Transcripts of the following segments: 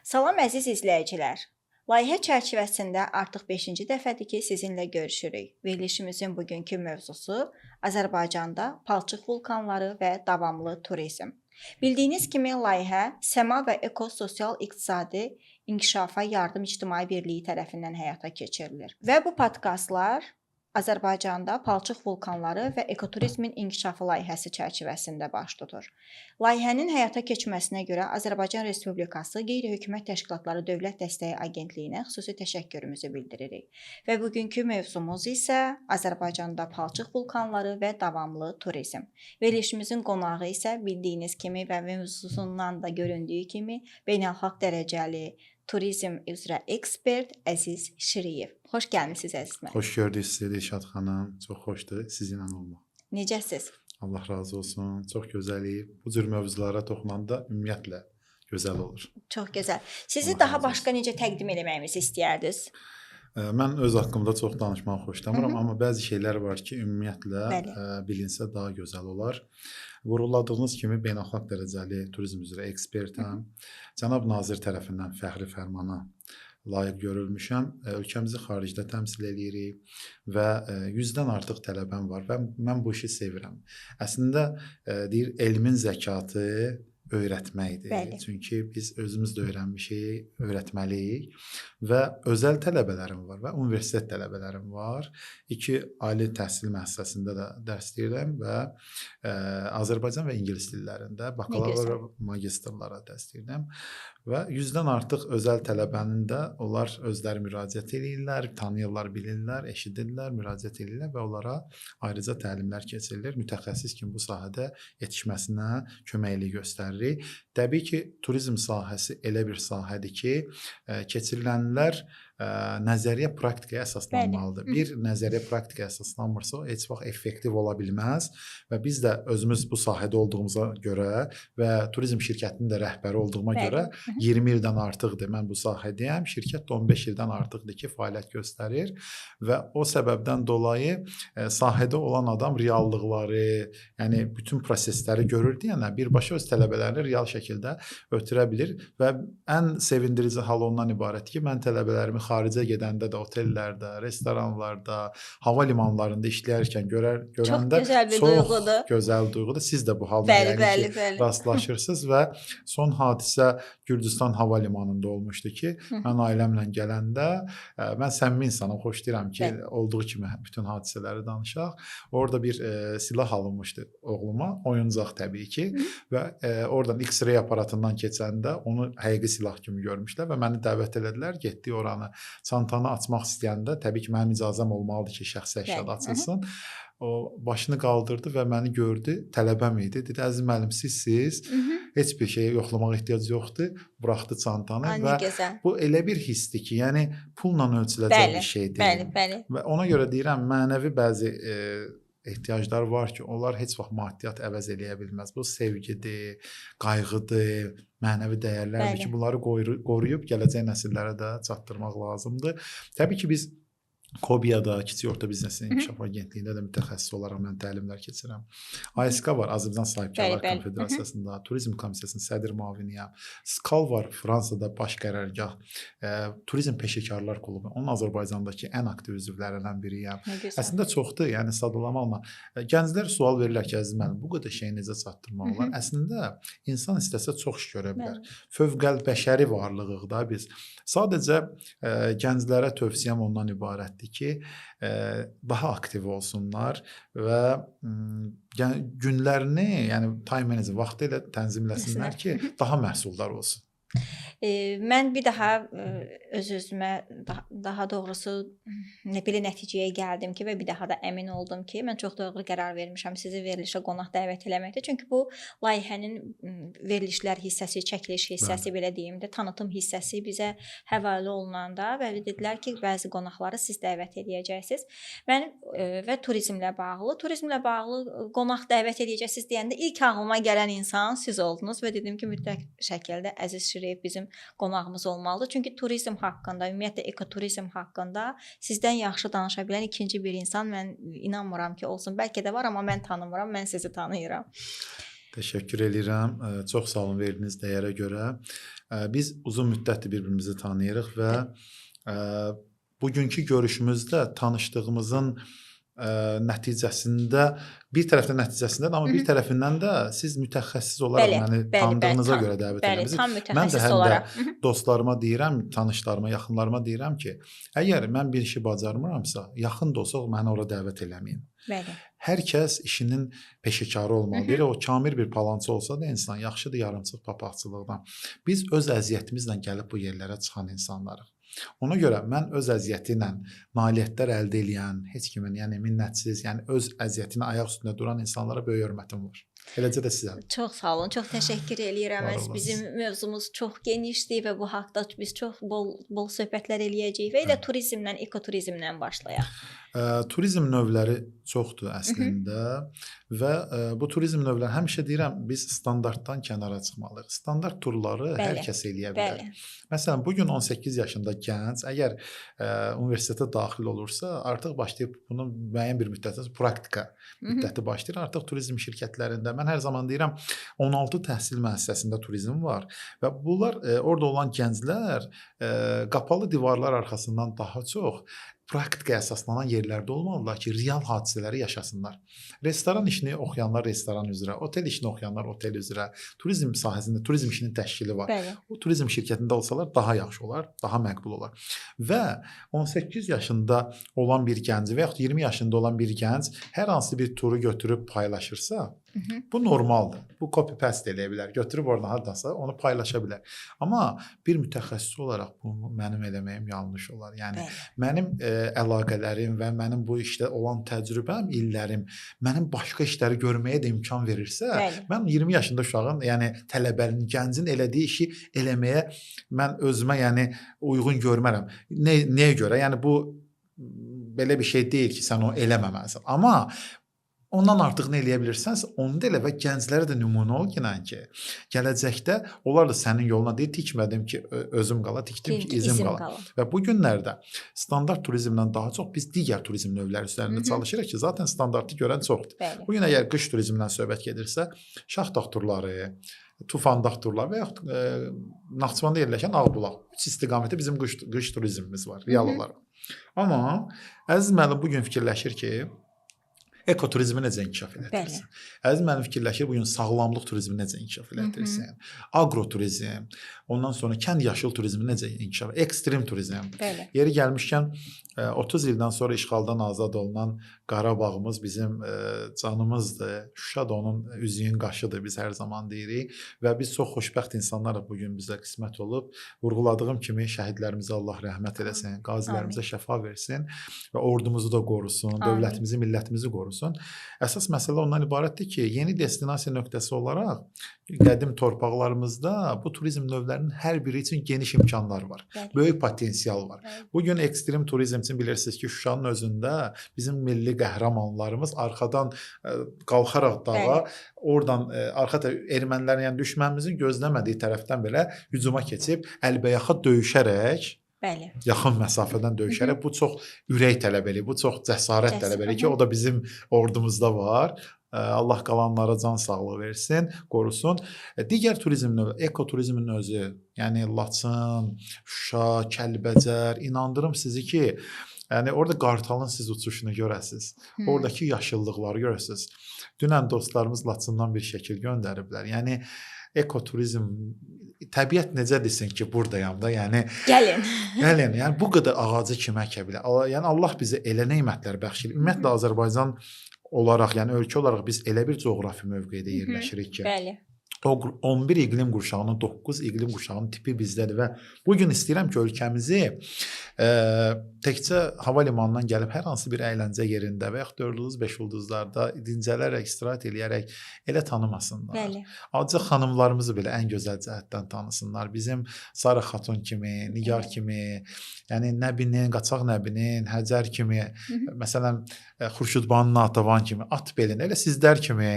Salam əziz izləyicilər. Layihə çərçivəsində artıq 5-ci dəfədir ki, sizinlə görüşürük. Verilişimizin bugünkü mövzusu Azərbaycanda palçıq vulkanları və davamlı turizm. Bildiyiniz kimi layihə Səma və Ekososial İqtisadi İnkişafa Yardım İctimai Birliyi tərəfindən həyata keçirilir. Və bu podkastlar Azərbaycanda palçıq vulkanları və ekoturizmin inkişafı layihəsi çərçivəsində baş tutur. Layihənin həyata keçməsinə görə Azərbaycan Respublikası Qeyri-Hökumət Təşkilatları Dövlət Dəstəyi Agentliyinə xüsusi təşəkkürümüzü bildiririk. Və bugünkü mövzumuz isə Azərbaycanda palçıq vulkanları və davamlı turizm. Verilişimizin qonağı isə bildiyiniz kimi və mövzusundan da göründüyü kimi beynəlxalq dərəcəli turizm üzrə ekspert Əziz Şiriyev. Xoş gəlmisiniz Əziz müəllim. Xoş gördük sizi Dilşad xanım. Çox xoşdur sizinlə olmaq. Necəsiz? Allah razı olsun. Çox gözəl. Bu cür mövzulara toxunanda ümumiyyətlə gözəl olur. Çox gözəl. Sizi Allah daha razı başqa necə təqdim etməyimizi istəyərdiniz? Mən öz haqqımda çox danışmağı xoşlamıram, amma bəzi şeylər var ki, ümumiyyətlə Bəli. bilinsə daha gözəl olar. Vurğuladığınız kimi beynəlxalq dərəcəli turizm üzrə ekspertəm. Cənab nazir tərəfindən fəxri fərmana layiq görülmüşəm. Ölkəmizi xaricdə təmsil edirik və 100-dən artıq tələbəm var və mən bu işi sevirəm. Əslində deyir elmin zəkatı öyrətməkdir. Bəli. Çünki biz özümüz də öyrənmişik, öyrətməliyik və özəl tələbələrim var və universitet tələbələrim var. 2 ali təhsil müəssisəsində də dərs deyirəm və Azərbaycan və ingilis dillərində bakalavr və magistrlara dərs deyirəm və 100-dən artıq özəl tələbənin də onlar özləri müraciət edirlər, tanıyırlar, bilirlər, eşidirlər, müraciət edirlər və onlara ayrıca təlimlər keçirilir. Mütəxəssis kimi bu sahədə yetişməsinə köməklik göstərir. Təbii ki, turizm sahəsi elə bir sahədir ki, keçirilənlər nəzəriyyə praktikaya əsaslanmalıdır. Bir nəzəriyyə praktikaya əsaslanmırsa, o heç vaxt effektiv ola bilməz və biz də özümüz bu sahədə olduğumuza görə və turizm şirkətinin də rəhbəri olduğuma görə 20 ildən artıqdır mən bu sahədəyəm. Şirkət də 15 ildən artıqdır ki, fəaliyyət göstərir və o səbəbdən dolayı sahədə olan adam reallıqları, yəni bütün prosesləri görür deyənə birbaşa öz tələbələrini real şəkildə ötürə bilir və ən sevindirici hal ondan ibarət ki, mən tələbələrimi xaricə gedəndə də otellərdə, restoranlarda, hava limanlarında işləyərkən görəndə çox gözəl duyğudur. Siz də bu halda yəni ki, rastlaşırsınız və son hadisə Gürcüstan hava limanında olmuşdu ki, mən ailəmlə gələndə mən səmimi insanım, xoşlayıram ki, olduğu kimi bütün hadisələri danışaq. Orada bir silah alınmışdı oğluma, oyuncaq təbii ki və oradan X-ray aparatından keçəndə onu həqiqi silah kimi görmüşlər və məni dəvət elədilər, getdik oranı. Çantanı açmaq istəyəndə təbii ki, mənim icazəm olmalıdır ki, şəxsi əşyad açılsın. O başını qaldırdı və məni gördü, tələbəm idi. Dedi, əziz müəllim, sizsiz, heç bir şeyə yoxlamağa ehtiyac yoxdur. Buraxdı çantanı və bu elə bir hissdir ki, yəni pulla ölçüləcək bir şey deyil. Və ona görə deyirəm, mənəvi bəzi ehtiyaclar var ki, onlar heç vaxt maddiyyat əvəz eləyə bilməz. Bu sevgidir, qayğıdır, mənəvi dəyərlərdir ki, bunları qoruyub gələcək nəsillərə də çatdırmaq lazımdır. Təbii ki, biz KOBİA'da, Kiçik Orta Biznesin İnkişaf Agentliyində də mütəxəssis olaraq mən təlimlər keçirəm. ASK var, Azərbaycan Sahibkarlar Konfederasiyasında, Turizm Komissiyasının sədr müaviniyəm. SKAL var, Fransada baş qərargah, Turizm Peşəkarlar Klubu. Onun Azərbaycandakı ən aktiv üzvlərindən biriyəm. Əslində çoxdur, yəni sadalamaqla. Gənclər sual verirlər ki, əziz müəllim, bu qədər şeyi necə çatdırmaq olar? Əslində insan istəsə çox iş görə bilər. Fövqəlbəşəri varlığıq da biz. Sadəcə gənclərə tövsiyəm ondan ibarətdir ki, daha aktiv olsunlar və günlərini, yəni time management vaxtı ilə tənzimləsinlər ki, daha məhsuldar olsun. Mən bir daha öz-özümə daha doğrusu belə nəticəyə gəldim ki və bir daha da əmin oldum ki, mən çox doğru qərar vermişəm sizi verilişə qonaq dəvət eləməkdə. Çünki bu layihənin verilişlər hissəsi, çəkiliş hissəsi belə deyim də, tanıtım hissəsi bizə həvalə olunanda və dedilər ki, bəzi qonaqları siz dəvət edəcəksiniz. Mən və turizmlə bağlı qonaq dəvət edəcəksiniz deyəndə ilk ağlıma gələn insan siz oldunuz və dedim ki, mütləq şəkildə Əziz Şiriyev bizim qonağımız olmalıdır. Çünki turizm haqqında, ümumiyyətlə ekoturizm haqqında sizdən yaxşı danışa bilən ikinci bir insan mən inanmıram ki, olsun. Bəlkə də var, amma mən tanımıram, mən sizi tanıyıram. Təşəkkür edirəm. Çox sağ olun verdiyiniz dəyərə görə. Biz uzun müddətdir bir-birimizi tanıyırıq və bugünkü görüşümüzdə tanışdığımızın nəticəsində bir tərəfdən nəticəsindədir, amma bir tərəfindən də siz mütəxəssis olaraq Bəli, məni bəli, tanıdığınıza bəli, görə dəvət bəli, eləmisiniz. tam Mən də mütəxəssis həm də olaraq. dostlarıma deyirəm, tanışlarıma, yaxınlarıma deyirəm ki, əgər mən bir işi bacarmıramsa, yaxın da olsa məni ora dəvət eləməyin. Bəli. Hər kəs işinin peşəkarı olmalıdır. O kamil bir palançı olsa da insan yaxşıdır yarımçıq papaqçılıqdan. Biz öz əziyyətimizlə gəlib bu yerlərə çıxan insanlarıq. Ona görə mən öz əziyyəti ilə nailiyyətlər əldə edən heç kimin, yəni minnətsiz, yəni öz əziyyətinə ayaq üstündə duran insanlara böyük hörmətim var. Eləcə də sizə. Çox sağ olun, çox təşəkkür eləyirəm. Var olasınız. Bizim mövzumuz çox genişdir və bu haqqda biz çox bol söhbətlər eləyəcəyik və elə turizmlə, ekoturizmlə başlayaq. Turizm növləri çoxdur əslində və bu turizm növləri həmişə deyirəm biz standartdan kənara çıxmalıyıq. Standart turları hər kəs eləyə bilər. Bəli. Məsələn, bugün 18 yaşında gənc əgər universitetə daxil olursa, artıq başlayıb bunun müəyyən bir müddətdə praktika müddəti başlayır. Artıq turizm şirkətlərində mən hər zaman deyirəm 16 təhsil müəssisəsində turizm var və bunlar orada olan gənclər qapalı divarlar arxasından daha çox praktikaya əsaslanan yerlərdə olmalıdırlar ki, real hadisələri yaşasınlar. Restoran işini oxuyanlar restoran üzrə, otel işini oxuyanlar otel üzrə, turizm sahəsində turizm işinin təşkili var. Bəli. O turizm şirkətində olsalar daha yaxşı olar, daha məqbul olar. Və 18 yaşında olan bir gənc və yaxud 20 yaşında olan bir gənc hər hansı bir turu götürüb paylaşırsa, bu normaldır. Bu copy-paste eləyə bilər. Götürüb oradan hardasa onu paylaşa bilər. Amma bir mütəxəssis olaraq bunu mənim eləməyim yanlış olar. Yəni mənim əlaqələrim və mənim bu işdə olan təcrübəm, illərim mənim başqa işləri görməyə də imkan verirsə, mən 20 yaşında uşağın, yəni tələbənin, gəncin elədiyi işi eləməyə mən özümə yəni uyğun görmərəm. Nəyə görə? Yəni bu belə bir şey deyil ki, sən onu eləməməlisən. Amma ondan artıq nə eləyə bilirsənsə, onu da elə və gənclərə də nümunə ol ki, gələcəkdə onlar da sənin yoluna deyil, tikmədim ki, özüm qala, tikdim ki, izim qala. Və bu günlərdə standart turizmdən daha çox biz digər turizm növləri üzərində çalışırıq ki, zaten standartı görən çoxdur. Bugün əgər qış turizmindən söhbət gedirsə, Şahdağ turları, Tufandağ turları və yaxud Naxçıvanda yerləşən Ağbulaq. 3 istiqamətdə bizim qış turizmimiz var, real olaraq. Amma Əziz müəllim bugün fikirləşir ki, ekoturizmi necə inkişaf elətdirsin? Əziz müəllim fikirləşir, bugün sağlamlıq turizmi necə inkişaf elətdirsin? Agroturizm, ondan sonra kənd yaşıl turizmi necə inkişaf, ekstrem turizm. Yeri gəlmişkən 30 ildən sonra işğaldan azad olunan Qarabağımız bizim canımızdır. Şuşa da onun üzüyün qaşıdır, biz hər zaman deyirik. Və biz çox xoşbəxt insanlarıq bugün bizə qismət olub. Vurğuladığım kimi şəhidlərimizə Allah rəhmət eləsin, qazilərimizə şəfa versin və ordumuzu da qorusun, dövlətimizi, millətimizi qorusun. Əsas məsələ ondan ibarətdir ki, yeni destinasiya nöqtəsi olaraq qədim torpaqlarımızda bu turizm növlərinin hər biri üçün geniş imkanlar var. Böyük potensial var. Bugün ekstrem turizm üçün bilirsiniz ki, Şuşanın özündə bizim milli qəhrəmanlarımız arxadan qalxaraq dağa, oradan arxa ermənilərin, yəni düşmənimizin gözləmədiyi tərəfdən belə hücuma keçib əlbəyaxa döyüşərək, yaxın məsafədən döyüşərək, bu çox ürək tələb eləyir, bu çox cəsarət tələb eləyir ki, o da bizim ordumuzda var. Allah qalanlara can sağlığı versin, qorusun. Digər turizm növü, ekoturizmin özü, yəni Laçın, Şuşa, Kəlbəcər, inandırım sizi ki, yəni orada qartalın siz uçuşunu görəsiniz, oradakı yaşıllıqları görəsiniz. Dünən dostlarımız Laçından bir şəkil göndəriblər. Yəni ekoturizm, təbiət necə desin ki, buradayam da, yəni gəlin, yəni bu qədər ağacı kim əkə bilər? Yəni Allah bizə elə nemətlər bəxş edir. Ümumiyyətlə Azərbaycan olaraq, yəni ölkə olaraq biz elə bir coğrafi mövqedə yerləşirik ki, 11 iqlim qurşağının 9 iqlim qurşağının tipi bizdədir və bugün istəyirəm ki, ölkəmizi təkcə hava limanından gəlib hər hansı bir əyləncə yerində və yaxud 4 ulduz, 5 ulduzlarda dincələrək, istirahət eləyərək elə tanımasınlar. Azca xanımlarımızı belə ən gözəl cəhətdən tanısınlar. Bizim Sara Xatun kimi, Nigar kimi, yəni Nəbinin, Qaçaq Nəbinin, Həcər kimi, məsələn, Xurşudbanın Natavan kimi, at belində, elə sizlər kimi,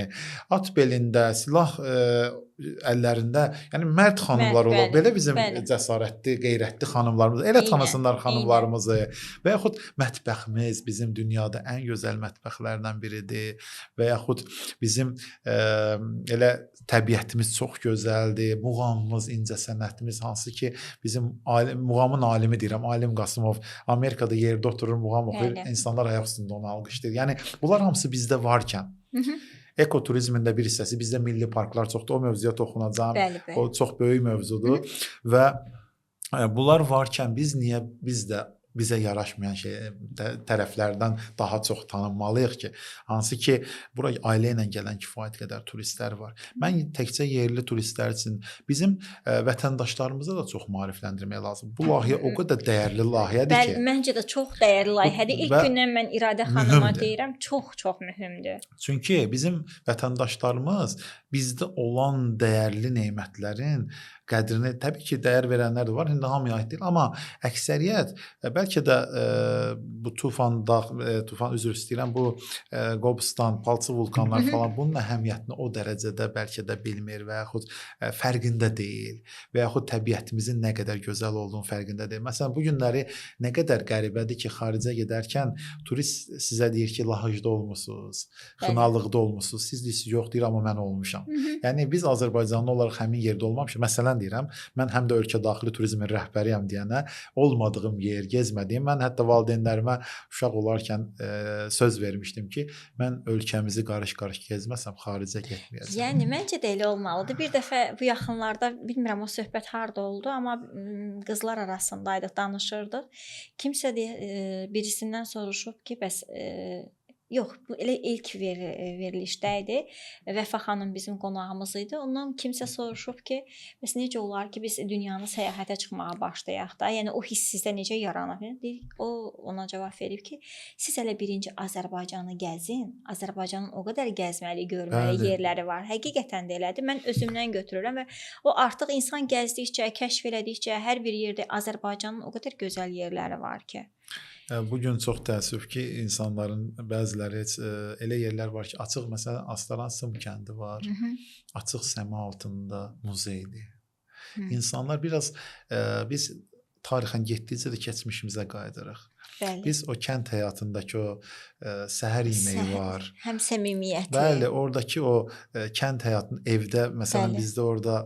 at belində, silah əllərində, yəni mərd xanımlar olar. Bəli, Belə bizim bəli. cəsarətli, qeyrətli xanımlarımız, elə Eynən, tanısınlar eynən. xanımlarımızı. Və yaxud mətbəximiz bizim dünyada ən gözəl mətbəxlərdən biridir. Və yaxud bizim elə təbiətimiz çox gözəldir. Muğamımız, incəsənətimiz hansı ki bizim muğamın alimi deyirəm, Alim Qasımov Amerikada yerdə oturur, muğam oxuyur, Bəli. insanlar ayaq üstündə onu alqışlayır. Yəni bunlar hamısı bizdə varkən ekoturizmin də bir hissəsi bizdə milli parklar çoxdur. O mövzuya toxunacağam. Bəli, bəli. O çox böyük mövzudur və bunlar varkən biz niyə bizə yaraşmayan tərəflərdən daha çox tanınmalıyıq ki, hansı ki, bura ailə ilə gələn kifayət qədər turistlər var. Mən təkcə yerli turistlər üçün bizim vətəndaşlarımıza da çox maarifləndirmək lazım. Bu layihə o qədər dəyərli layihədir Bəli, ki. məncə də çox dəyərli layihədir. İlk gündən mən İradə xanıma deyirəm, çox mühümdür. Çünki bizim vətəndaşlarımız bizdə olan dəyərli nemətlərin qədrini, təbii ki, dəyər verənlər də var, indi hamıya aid deyil, amma əksəriyyət bəlkə də bu Tufan üzr istəyirəm, bu Qobustan, Palçıq vulkanlar falan bunun əhəmiyyətini o dərəcədə bəlkə də bilmir və yaxud fərqində deyil və yaxud təbiətimizin nə qədər gözəl olduğunu fərqində deyil. Məsələn, bu günləri nə qədər qəribədir ki, xaricə gedərkən turist sizə deyir ki, Lahıcda olmusunuz, Xınalıqda olmusunuz, siz deyirsiniz, yox deyir, amma mən olmuşam. Yəni biz Azərbaycanlı olaraq həmin yerdə olmamışıq. Məsələn deyirəm, mən həm də ölkə daxili turizmin rəhbəriyəm deyənə olmadığım yer, gezmədiyim, mən hətta valideynlərimə uşaq olarkən söz vermişdim ki, mən ölkəmizi qarış-qarış gezməsəm xaricə getməyəcəm. Yəni məncə də elə olmalıdır. Bir dəfə bu yaxınlarda, bilmirəm o söhbət harda oldu, amma qızlar arasındaydıq, danışırdıq. Kimsə birisindən soruşub ki, bəs yox, bu elə ilk verilişdə idi. Vəfa xanım bizim qonağımız idi. Ondan kimsə soruşub ki, bəs necə olar ki, biz dünyanı səyahətə çıxmağa başlayaq da? Yəni o hiss sizdə necə yaranır? O ona cavab verib ki, siz hələ birinci Azərbaycanı gəzin. Azərbaycanın o qədər gəzməli, görməli yerləri var. Həqiqətən də elədir. Mən özümdən götürürəm və o artıq insan gəzdikcə, kəşf elədikcə hər bir yerdə Azərbaycanın o qədər gözəl yerləri var ki. Bugün çox təəssüf ki, insanların bəziləri elə yerlər var ki, açıq məsələn Astaran Sım kəndi var. Açıq səma altında muzeydir. İnsanlar biraz biz tarixən getdikcə də keçmişimizə qayıdırıq. Bəli. Biz o kənd həyatındakı o səhər yeməyi var. Həm səmimiyyəti. Bəli, oradakı o kənd həyatının evdə məsələn bizdə orada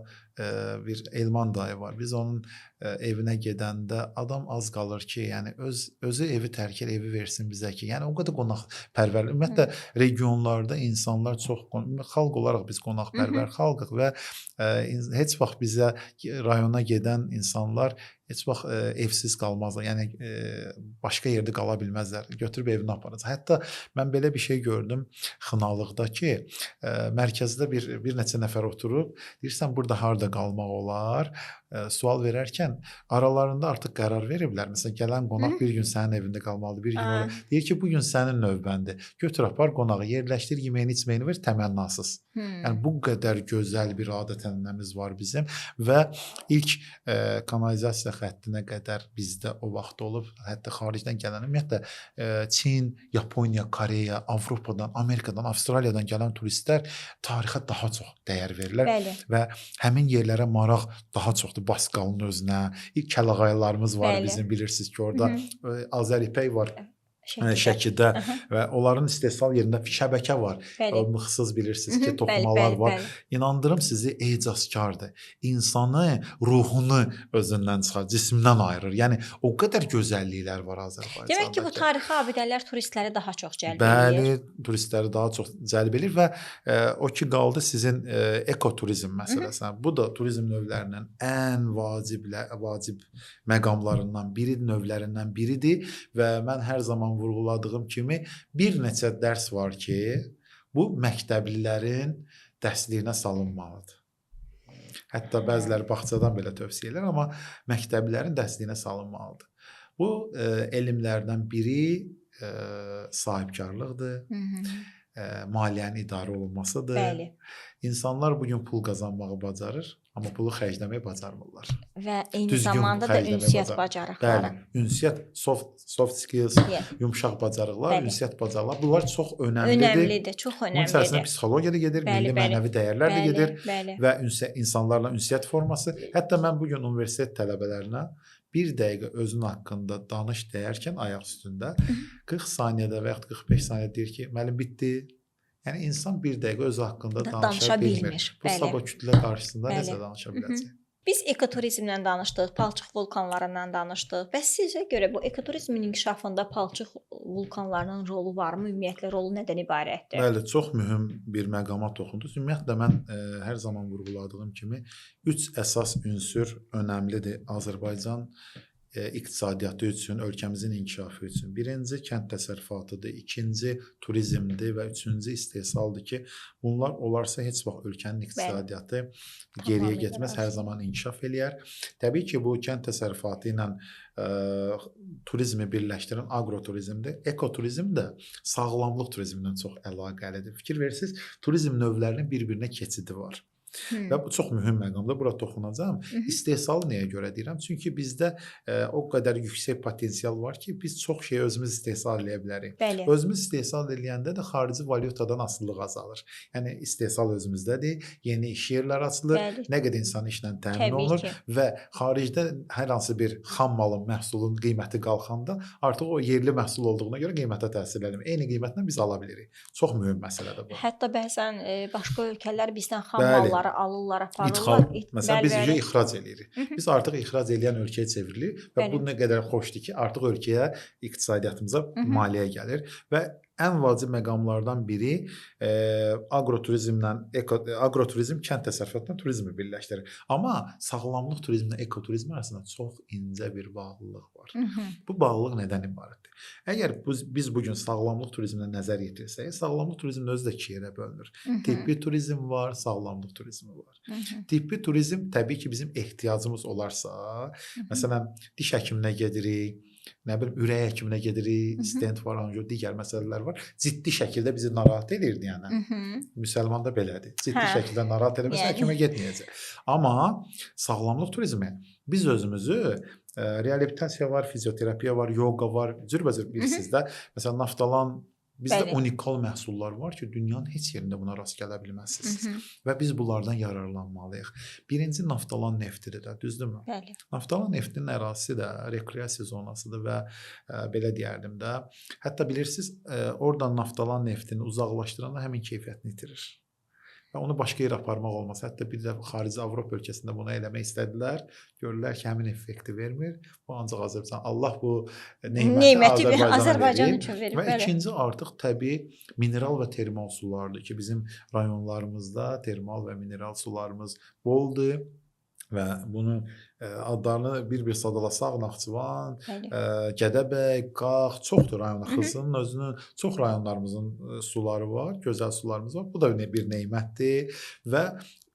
bir Elman dayı var. Biz onun evinə gedəndə adam az qalır ki, yəni özü evi tərk edir, evi versin bizə ki. Yəni o qədər qonaqpərvər. Ümumiyyətlə regionlarda insanlar çox xalq olaraq biz qonaqpərvər xalqıq və heç vaxt bizə rayona gedən insanlar heç vaxt evsiz qalmazlar. Yəni başqa yerdə qala bilməzlər. Götürüb evinə aparacaq. Hətta mən belə bir şey gördüm Xınalıqda ki, mərkəzdə bir neçə nəfər oturub, deyirsən burada harda qalmaq olar? Sual verərkən aralarında artıq qərar veriblər. Məsələn, gələn qonaq bir gün sənin evində qalmalıdır, bir gün orada. Deyir ki, bu gün sənin növbəndir. Götür apar qonağı, yerləşdir, yeməyini, içməyini ver, təmənnasız. Yəni bu qədər gözəl bir adət-ənənəmiz var bizim və ilk kanalizasiya xəttinə qədər bizdə o vaxt olub. Hətta xaricdən gələn, ümumiyyətlə Çin, Yaponiya, Koreya, Avropadan, Amerikadan, Avstraliyadan gələn turistlər tarixə daha çox dəyər verirlər. Bəli. Və həmin yerlərə maraq daha çoxdur. Basqalın özünə. İlk kəlağaylarımız var bizim, bilirsiniz ki, orada Azər ipək var. Şəkidə və onların istehsal yerində şəbəkə var. Mıxsız bilirsiniz ki, toxumalar var. İnandırım sizi, ecazkardır. İnsanı, ruhunu özündən çıxar, cismindən ayırır. Yəni o qədər gözəlliklər var Azərbaycanda. Demək ki, bu tarixi abidələr turistləri daha çox cəlb edir. Bəli, turistləri daha çox cəlb edir və o ki qaldı sizin ekoturizm məsələsinə. Bu da turizm növlərinin ən vacib məqamlarından biri, növlərindən biridir və mən hər zaman vurğuladığım kimi bir neçə dərs var ki, bu məktəblilərin dərsliyinə salınmalıdır. Hətta bəziləri bağçadan belə tövsiyə edirlər, amma məktəblilərin dərsliyinə salınmalıdır. Bu elmlərdən biri sahibkarlıqdır. maliyyənin idarə olunmasıdır. Bəli. İnsanlar bu gün pul qazanmağı bacarır, amma pulu xərcləməyi bacarmırlar. Və eyni Düzgün zamanda da xərcləməyi ünsiyyət Bəli, bacarıqları. ünsiyyət, soft skills, Yeah. yumşaq bacarıqlar, Bəli. ünsiyyət bacarıqlar bunlar çox önəmlidir. Önəmlidir, çox Bunun içərisində önəmlidir. psixologiya da gedir, Bəli, milli bəli. mənəvi dəyərlər də Bəli, gedir bəli. və insanlarla ünsiyyət forması. Hətta mən bu gün universitet tələbələrinə bir dəqiqə özün haqqında danış deyərkən ayaq üstündə 40 saniyədə və yaxud 45 saniyədə deyir ki, müəllim bitdi. Yəni insan bir dəqiqə öz haqqında danışa bilmir. Bu Bəli. sabah kütlə qarşısında Bəli. necə danışa biləcək? Biz ekoturizmdən danışdıq, palçıq vulkanlarından danışdıq. Bəs sizə görə bu ekoturizmin inkişafında palçıq vulkanlarının rolu varmı? Ümumiyyətlə rolu nədən ibarətdir? Bəli, çox mühüm bir məqama toxundunuz. Ümumiyyətlə mən hər zaman vurğuladığım kimi 3 əsas ünsür önəmlidir Azərbaycan iqtisadiyyatı üçün, ölkəmizin inkişafı üçün. Birinci kənd təsərrüfatıdır, ikinci turizmdir və üçüncü istehsaldır ki, bunlar olarsa heç vaxt ölkənin iqtisadiyyatı geriyə getməz, hər zaman inkişaf eləyər. Təbii ki, bu kənd təsərrüfatı ilə turizmi birləşdirən agroturizmdir. Ekoturizm də sağlamlıq turizmindən çox əlaqəlidir. Fikir verirsiniz, turizm növlərinin bir-birinə keçidi var. Və bu çox mühüm məqamdır. Bura toxunacağam. İstehsalı nəyə görə deyirəm? Çünki bizdə o qədər yüksək potensial var ki, biz çox şey özümüz istehsal edə bilərik. Bəli. Özümüz istehsal edəndə də xarici valyutadan asılılıq azalır. Yəni istehsal özümüzdədir, yeni iş yerləri açılır, Bəli. nə qədər insan işlə təmin Təbii olunur ki. və xaricdə hər hansı bir xam malın, məhsulun qiyməti qalxanda artıq o yerli məhsul olduğuna görə qiymətə təsir edir. Eyni qiymətlə biz ala bilirik. Çox mühüm məsələdir bu. Hətta bəzən başqa ölkələr bizdən xam Bəli. malları alırlar, aparırlar. İdxal. Məsələn, biz Bəli. ixrac eləyirik. Biz artıq ixrac edən ölkəyə çevrilik və Bəli. bu nə qədər xoşdur ki, artıq ölkəyə, iqtisadiyyatımıza maliyyə gəlir və ən vacib məqamlardan biri agroturizm kənd təsərrüfatla turizmi birləşdirir. Amma sağlamlıq turizmlə ekoturizm arasında çox incə bir bağlılıq var. Bu bağlılıq nədən ibarətdir? Əgər biz bu gün sağlamlıq turizminə nəzər yetirsək, sağlamlıq turizmin özü də iki yerə bölünür. Tibbi turizm var, sağlamlıq turizmi var. Tibbi turizm təbii ki, bizim ehtiyacımız olarsa, məsələn, diş həkiminə gedirik, nə bilim, ürək həkiminə gedirik, stent var, anjio, digər məsələlər var. Ciddi şəkildə bizi narahat edirdi, yəni. Müsəlman da belədir. Ciddi şəkildə narahat eləməsə həkimə getməyəcək. Amma sağlamlıq turizmi biz özümüzü reabilitasiya var, fizioterapiya var, yoga var, cürbəcür bilirsiniz də. Məsələn, Naftalan bizdə Bəli. unikal məhsullar var ki, dünyanın heç yerində buna rast gələ bilməzsiniz. Və biz bunlardan yararlanmalıyıq. Birinci Naftalan neftidir də, düzdürmü? Bəli. Naftalan neftinin ərazisi də rekreasiya zonasıdır və belə deyərdim də. Hətta bilirsiniz, oradan Naftalan neftini uzaqlaşdıranda həmin keyfiyyətini itirir. Və onu başqa yerə aparmaq olmaz. Hətta bir də xarici Avropa ölkəsində bunu eləmək istədilər. Görürlər ki, həmin effekti vermir. Bu ancaq Azərbaycan. Allah bu neməti Azərbaycan üçün verir. Və ikinci artıq təbii mineral və termal sulardır ki, bizim rayonlarımızda termal və mineral sularımız boldur. Və bunun adlarını bir-bir sadalasaq, Naxçıvan, Gədəbəy, Qax, çoxdur rayon Xızının özünün çox rayonlarımızın suları var, gözəl sularımız var. Bu da bir nemətdir və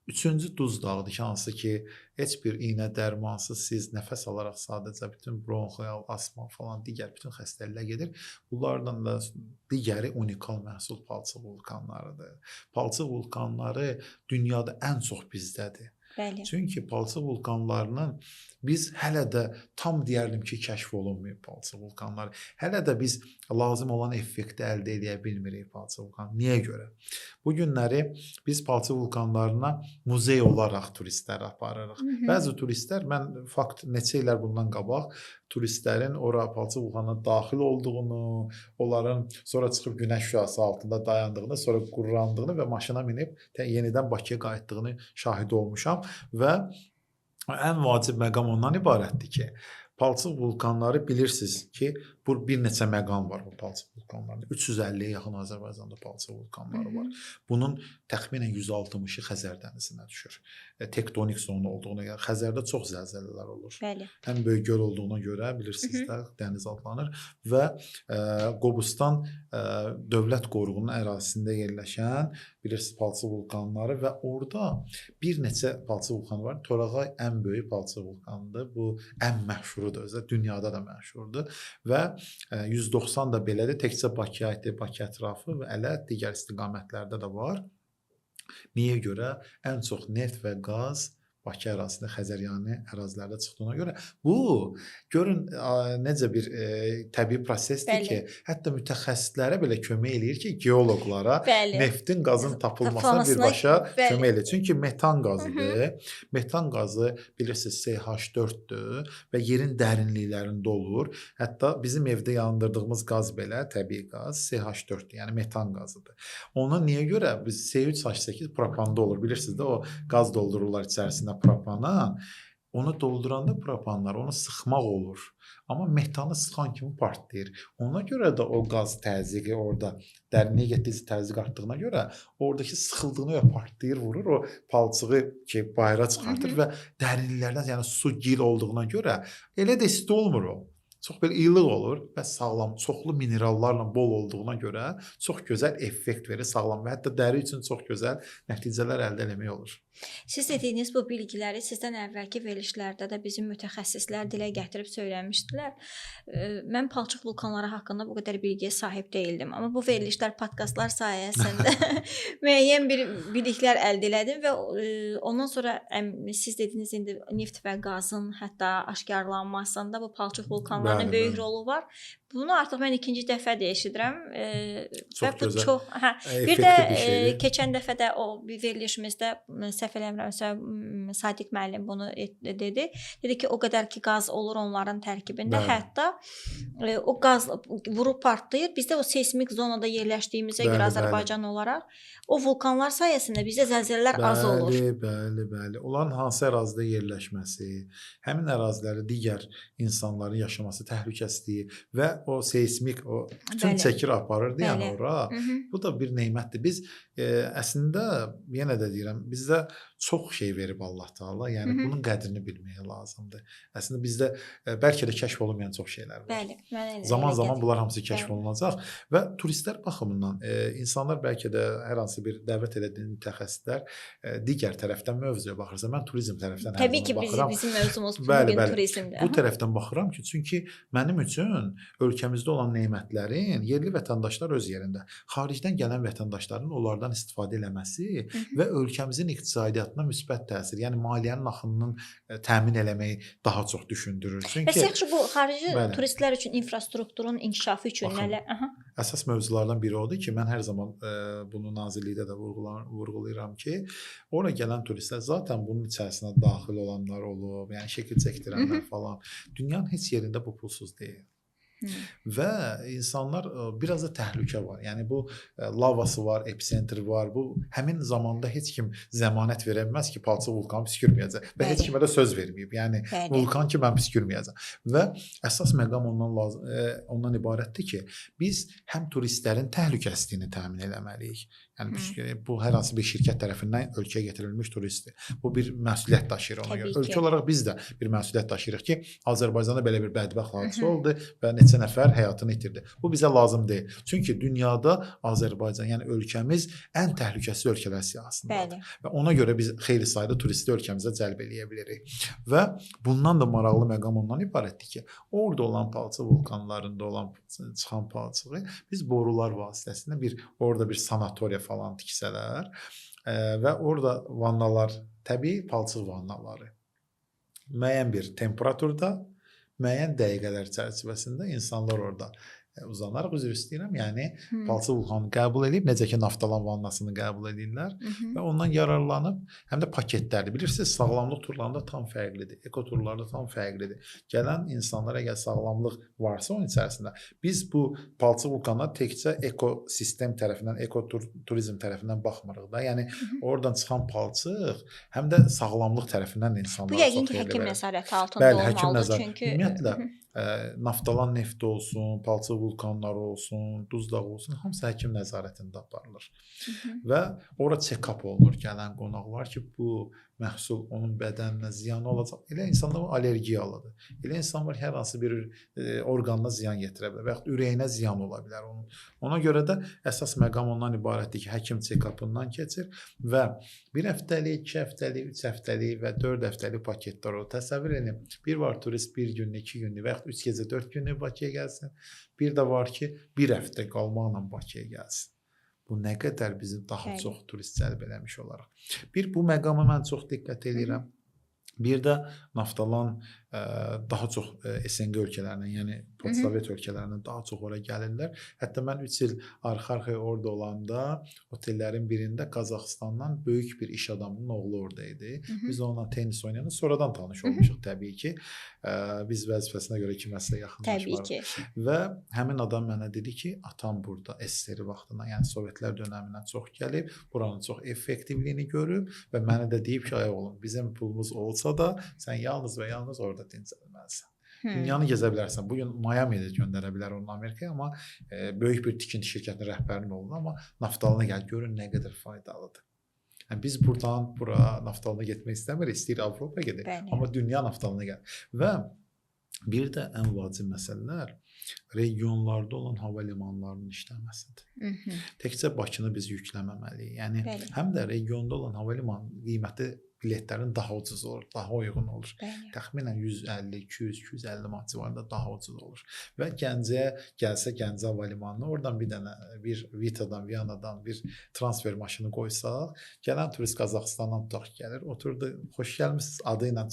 üçüncü Duz dağıdır ki, hansı ki, heç bir iynə dərmansız siz nəfəs alaraq sadəcə bütün bronxial, asma falan digər bütün xəstəliklər gedir. Bunlardan da digəri unikal məhsul palçıq vulkanlarıdır. Palçıq vulkanları dünyada ən çox bizdədir. Bəli. Çünki palçıq vulkanlarının biz hələ də tam deyərdim ki, kəşf olunmayıb palçıq vulkanları. Hələ də biz lazım olan effekti əldə edə bilmirik palçıq vulkanı. Niyə görə? Bu günləri biz palçıq vulkanlarına muzey olaraq turistləri aparırıq. Bəzi turistlər, mən fakt neçə illər bundan qabaq turistlərin ora palçıq vulkanına daxil olduğunu, onların sonra çıxıb günəş şüası altında dayandığını, sonra qurrandığını və maşına minib yenidən Bakıya qayıtdığını şahid olmuşam və ən vacib məqam ondan ibarətdir ki, palçıq vulkanları bilirsiniz ki, bu bir neçə məqam var bu palçıq vulkanlarında. 350-yə yaxın Azərbaycanda palçıq vulkanları var. Bunun təxminən 160-ı Xəzər dənizinə düşür. Tektonik zona olduğuna görə Xəzərdə çox zəlzələlər olur. Bəli. Ən böyük göl olduğuna görə bilirsiniz də dəniz adlanır və Qobustan dövlət qoruğunun ərazisində yerləşən bilirsiniz palçıq vulkanları və orada bir neçə palçıq vulkanı var. Torağay ən böyük palçıq vulkanıdır. Bu ən məşhurudur özü, dünyada da məşhurdur və 190 da belədir. Təkcə Bakıya aiddir, Bakı ətrafı və elə digər istiqamətlərdə də var. Niyə görə? Ən çox neft və qaz Bakı ərazisində, Xəzəryani ərazilərdə çıxdığına görə bu görün necə bir təbii prosesdir ki, hətta mütəxəssislərə belə kömək eləyir ki, geoloqlara neftin, qazın tapılmasına birbaşa kömək eləyir. Çünki metan qazıdır. Metan qazı bilirsiniz CH4-dür və yerin dərinliklərində olur. Hətta bizim evdə yandırdığımız qaz belə təbii qaz CH4-dür, yəni metan qazıdır. Ona niyə görə biz C3H8 propanda olur. Bilirsiniz də o qaz doldururlar içərisinə propana, onu dolduranda propanlar, onu sıxmaq olur. Amma metanı sıxan kimi partlayır. Ona görə də o qaz təzyiqi orada dərinliyə getdikcə təzyiq artdığına görə oradakı sıxıldığına görə partlayır, vurur, o palçığı ki bayıra çıxartır və dərinliklərdən, yəni su gil olduğuna görə elə də isti olmur o. Çox belə ilıq olur və sağlam, çoxlu minerallarla bol olduğuna görə çox gözəl effekt verir, sağlam və hətta dəri üçün çox gözəl nəticələr əldə etmək olur. Siz dediyiniz bu bilgiləri sizdən əvvəlki verilişlərdə də bizim mütəxəssislər dilə gətirib söyləmişdilər. Mən palçıq vulkanları haqqında bu qədər bilgiyə sahib deyildim, amma bu verilişlər, podkastlar sayəsində müəyyən bir biliklər əldə elədim və ondan sonra siz dediniz indi neft və qazın hətta aşkarlanmasında bu palçıq vulkanlarının böyük rolu var. Bunu artıq mən ikinci dəfədir eşidirəm. Çox gözəl. Bir də keçən dəfə də o bir verilişimizdə səhv eləmirəmsə Sadiq müəllim bunu dedi. Dedi ki, o qədər ki qaz olur onların tərkibində, hətta o qaz vurub partlayır. Bizdə o seismik zonada yerləşdiyimizə görə Azərbaycan olaraq o vulkanlar sayəsində bizdə zəlzələlər az olur. Bəli. Onların hansı ərazidə yerləşməsi, həmin ərazilərdə digər insanların yaşaması təhlükəsizliyi və o seismik o bütün çəkir aparırdı yəni ora. Bu da bir nemətdir. Biz əslində yenə də deyirəm, bizdə çox şey verib Allah Taala. Yəni bunun qədrini bilmək lazımdır. Əslində bizdə bəlkə də kəşf olunmayan çox şeylər var. Bəli. Zaman bunlar hamısı kəşf olunacaq və turistlər baxımından insanlar bəlkə də hər hansı bir dəvət etdiyi mütəxəssislər digər tərəfdən mövzuya baxırsa, mən turizm tərəfdən təbii ki, bizim mövzumuz bu gün turizmdir. Bu tərəfdən baxıram ki, çünki mənim üçün ölkəmizdə olan nemətlərin yerli vətəndaşlar öz yerində, xaricdən gələn vətəndaşların onlardan istifadə eləməsi və ölkəmizin iqtisadiyyatına müsbət təsir, yəni maliyyənin axınının təmin eləməyi daha çox düşündürür. Çünki bəs yaxşı bu xarici turistlər üçün infrastrukturun inkişafı üçün nələr? Əsas mövzulardan biri odur ki, mən hər zaman bunu nazirlikdə də vurğulayıram ki, ora gələn turistlər zaten bunun içərisinə daxil olanlar olub, yəni şəkil çəkdirənlər falan. Dünyanın heç yerində bu pulsuz deyil. Və insanlar biraz da təhlükə var. Yəni bu lavası var, epicentri var. Bu həmin zamanda heç kim zəmanət verə bilməz ki, palçıq vulkanı püskürməyəcək və heç kimə də söz verməyib. Yəni vulkan ki, mən püskürməyəcəm. Və əsas məqam ondan ibarətdir ki, biz həm turistlərin təhlükəsizliyini təmin etməliyik. Yəni bu hər hansı bir şirkət tərəfindən ölkəyə gətirilmiş turistdir. Bu bir məsuliyyət daşıyır ona görə. Ölkə olaraq biz də bir məsuliyyət daşıyırıq ki, Azərbaycanda belə bir bədbəxt hadisə oldu və neçə nəfər həyatını itirdi. Bu bizə lazım deyil. Çünki dünyada Azərbaycan, yəni ölkəmiz ən təhlükəsiz ölkələr siyahısındadır. Və ona görə biz xeyli sayda turisti ölkəmizə cəlb eləyə bilirik. Və bundan da maraqlı məqam ondan ibarətdir ki, orada olan palçıq vulkanlarında olan çıxan palçığı biz borular vasitəsilə orada bir sanatoriya falan tiksələr və orada vannalar, təbii palçıq vannaları müəyyən bir temperaturda, müəyyən dəqiqələr çərçivəsində insanlar orada uzanaraq, üzr istəyirəm, yəni palçıq vulkanını qəbul edib, necə ki Naftalan vannasını qəbul edirlər və ondan yararlanıb, həm də paketlərdir. Bilirsiniz, sağlamlıq turlarında tam fərqlidir, eko turlarda tam fərqlidir. Gələn insanlar əgər sağlamlıq varsa onun içərisində, biz bu palçıq vulkanına təkcə ekosistem tərəfindən, ekoturizm tərəfindən baxmırıq da. Yəni oradan çıxan palçıq həm də sağlamlıq tərəfindən insanlara bu yəqin ki, həkim nəzarəti altında olmalıdır. Çünki ümumiyyətlə Naftalan nefti olsun, palçıq vulkanları olsun, duz dağı olsun, hamısı həkim nəzarətində aparılır. Və ora check-up olunur gələn qonaqlar ki, bu məhsul onun bədəninə ziyanı olacaq. Elə insanlar allergiyalıdır. Elə insan var hər hansı bir orqanına ziyan yetirə bilər və yaxud ürəyinə ziyan ola bilər onun. Ona görə də əsas məqam ondan ibarətdir ki, həkim check-upından keçir və 1 həftəlik, 2 həftəlik, 3 həftəlik və 4 həftəlik paketlər olur. Təsəvvür edin, bir var turist 1 günlük, 2 günlük və yaxud 3 gecə, 4 günlük Bakıya gəlsin. Bir də var ki, 1 həftə qalmaqla Bakıya gəlsin. Bu nə qədər bizi daha çox turist cəlb eləmiş olaraq. Bir, bu məqama mən çox diqqət edirəm. Bir də Naftalan daha çox SNQ ölkələrindən, yəni postsovet ölkələrindən daha çox ora gəlirlər. Hətta mən 3 il arxa-arxaya orada olanda otellərin birində Qazaxıstandan böyük bir iş adamının oğlu orada idi. Biz onunla tenis oynayanda sonradan tanış olmuşuq təbii ki. Biz vəzifəsinə görə kiməsə yaxınlaşmarıq. Təbii ki. Və həmin adam mənə dedi ki, atam burada SSR vaxtından, yəni Sovetlər dönəmindən çox gəlib, buranın çox effektivliyini görüb və mənə də deyib ki, ay oğlum, bizim pulumuz olsa da sən yalnız və yalnız orada dincəlməlisən. Dünyanı gəzə bilərsən. Bugün Miami-də göndərə bilər onu Amerikaya, amma böyük bir tikinti şirkətinin rəhbərinin oğlu, amma Naftalına gəl, görün nə qədər faydalıdır. Yəni biz buradan bura Naftalına getmək istəmirik, istəyir Avropa gedək, amma dünya Naftalına gəl. Və bir də ən vacib məsələlər regionlarda olan hava limanlarının işləməsidir. Təkcə Bakını biz yükləməməliyik. Yəni həm də regionda olan hava limanı qiyməti biletlərin daha ucuz olur, daha uyğun olur. Təxminən 150, 200, 250 manat civarında daha ucuz olur. Və Gəncəyə gəlsə Gəncə hava limanına oradan bir Vitadan, Viyanadan bir transfer maşını qoysaq, gələn turist Qazaxıstandan tutaq gəlir, oturdu, xoş gəlmisiniz adı ilə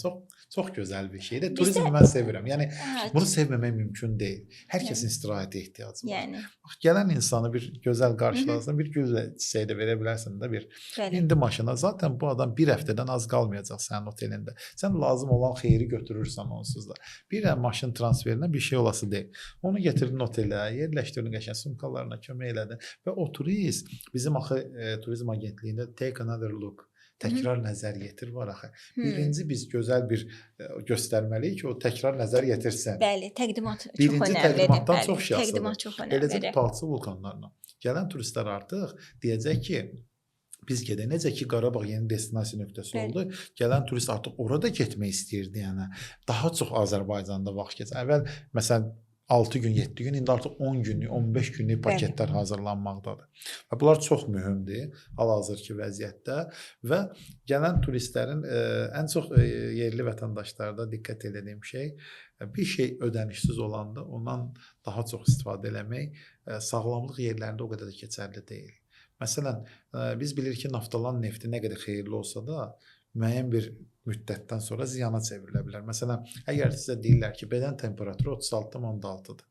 çox gözəl bir şeydir. Turizmi mən sevirəm. Yəni bunu sevməmək mümkün deyil. Hər kəsin istirahətə ehtiyacı var. Bax, gələn insanı bir gözəl qarşılasın, bir gül çiçəyi də verə bilərsən də bir. İndi maşına zaten bu adam bir həftədən az qalmayacaq sənin otelində. Sən lazım olan xeyri götürürsən onsuz da. Bir maşın transferinə bir şey olası deyil. Onu getirdin otelə, yerləşdirdin qəşəng sumkalarına, kömək elədin və o turist bizim axı turizm agentliyində take another look, təkrar nəzər yetir var axı. Birinci biz gözəl bir göstərməliyik ki, o təkrar nəzər yetirsin. Bəli, təqdimat çox önəmlidir. Birinci təqdimatdan çox şey asılıdır. Təqdimat çox önəmlidir. Eləcə palçıq vulkanlarına gələn turistlər artıq deyəcək ki, biz gedək. Necə ki, Qarabağ yeni destinasiya nöqtəsi oldu. Gələn turist artıq orada getmək istəyirdi. Yəni daha çox Azərbaycanda vaxt keçir. Əvvəl məsələn 6 gün, 7 gün, indi artıq 10 günlük, 15 günlük paketlər hazırlanmaqdadır. Və bunlar çox mühümdür hal-hazırki vəziyyətdə və gələn turistlərin ən çox yerli vətəndaşlarda diqqət etdiyim şey, bir şey ödənişsiz olanda ondan daha çox istifadə eləmək sağlamlıq yerlərində o qədər də keçərli deyil. Məsələn, biz bilirik ki, Naftalan nefti nə qədər xeyirli olsa da, müəyyən bir müddətdən sonra ziyana çevrilə bilər. Məsələn, əgər sizə deyirlər ki, bədən temperaturu 36,6-dır.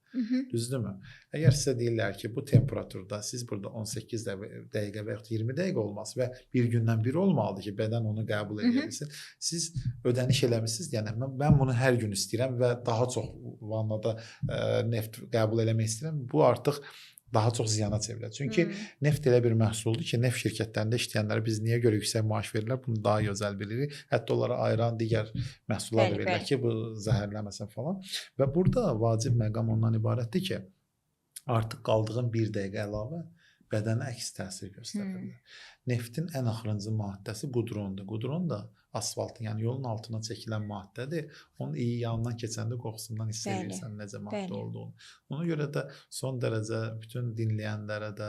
Düzdürmü? Əgər sizə deyirlər ki, bu temperaturda siz burada 18 dəqiqə və yaxud 20 dəqiqə olmaz və bir gündən biri olmalıdır ki, bədən onu qəbul edə bilsin. Siz ödəniş eləmişsiniz, yəni mən bunu hər gün istəyirəm və daha çox vannada neft qəbul eləmək istəyirəm. Bu artıq daha çox ziyana çevrilir. Çünki neft elə bir məhsuldur ki, neft şirkətlərində işləyənlərə biz niyə görə yüksək maaş verirlər, bunu daha gözəl bilirik. Hətta onlara ayıran digər məhsullar da verirlər ki, bu zəhərləməsin falan. Və burada vacib məqam ondan ibarətdir ki, artıq qaldığın bir dəqiqə əlavə bədənə əks təsir göstərir. Neftin ən axırıncı maddəsi qudrondur. Qudron da asfaltın, yəni yolun altına çəkilən maddədir. Onun iyi yanından keçəndə qoxusundan hiss edirsən necə maddə olduğunu. Ona görə də son dərəcə bütün dinləyənlərə də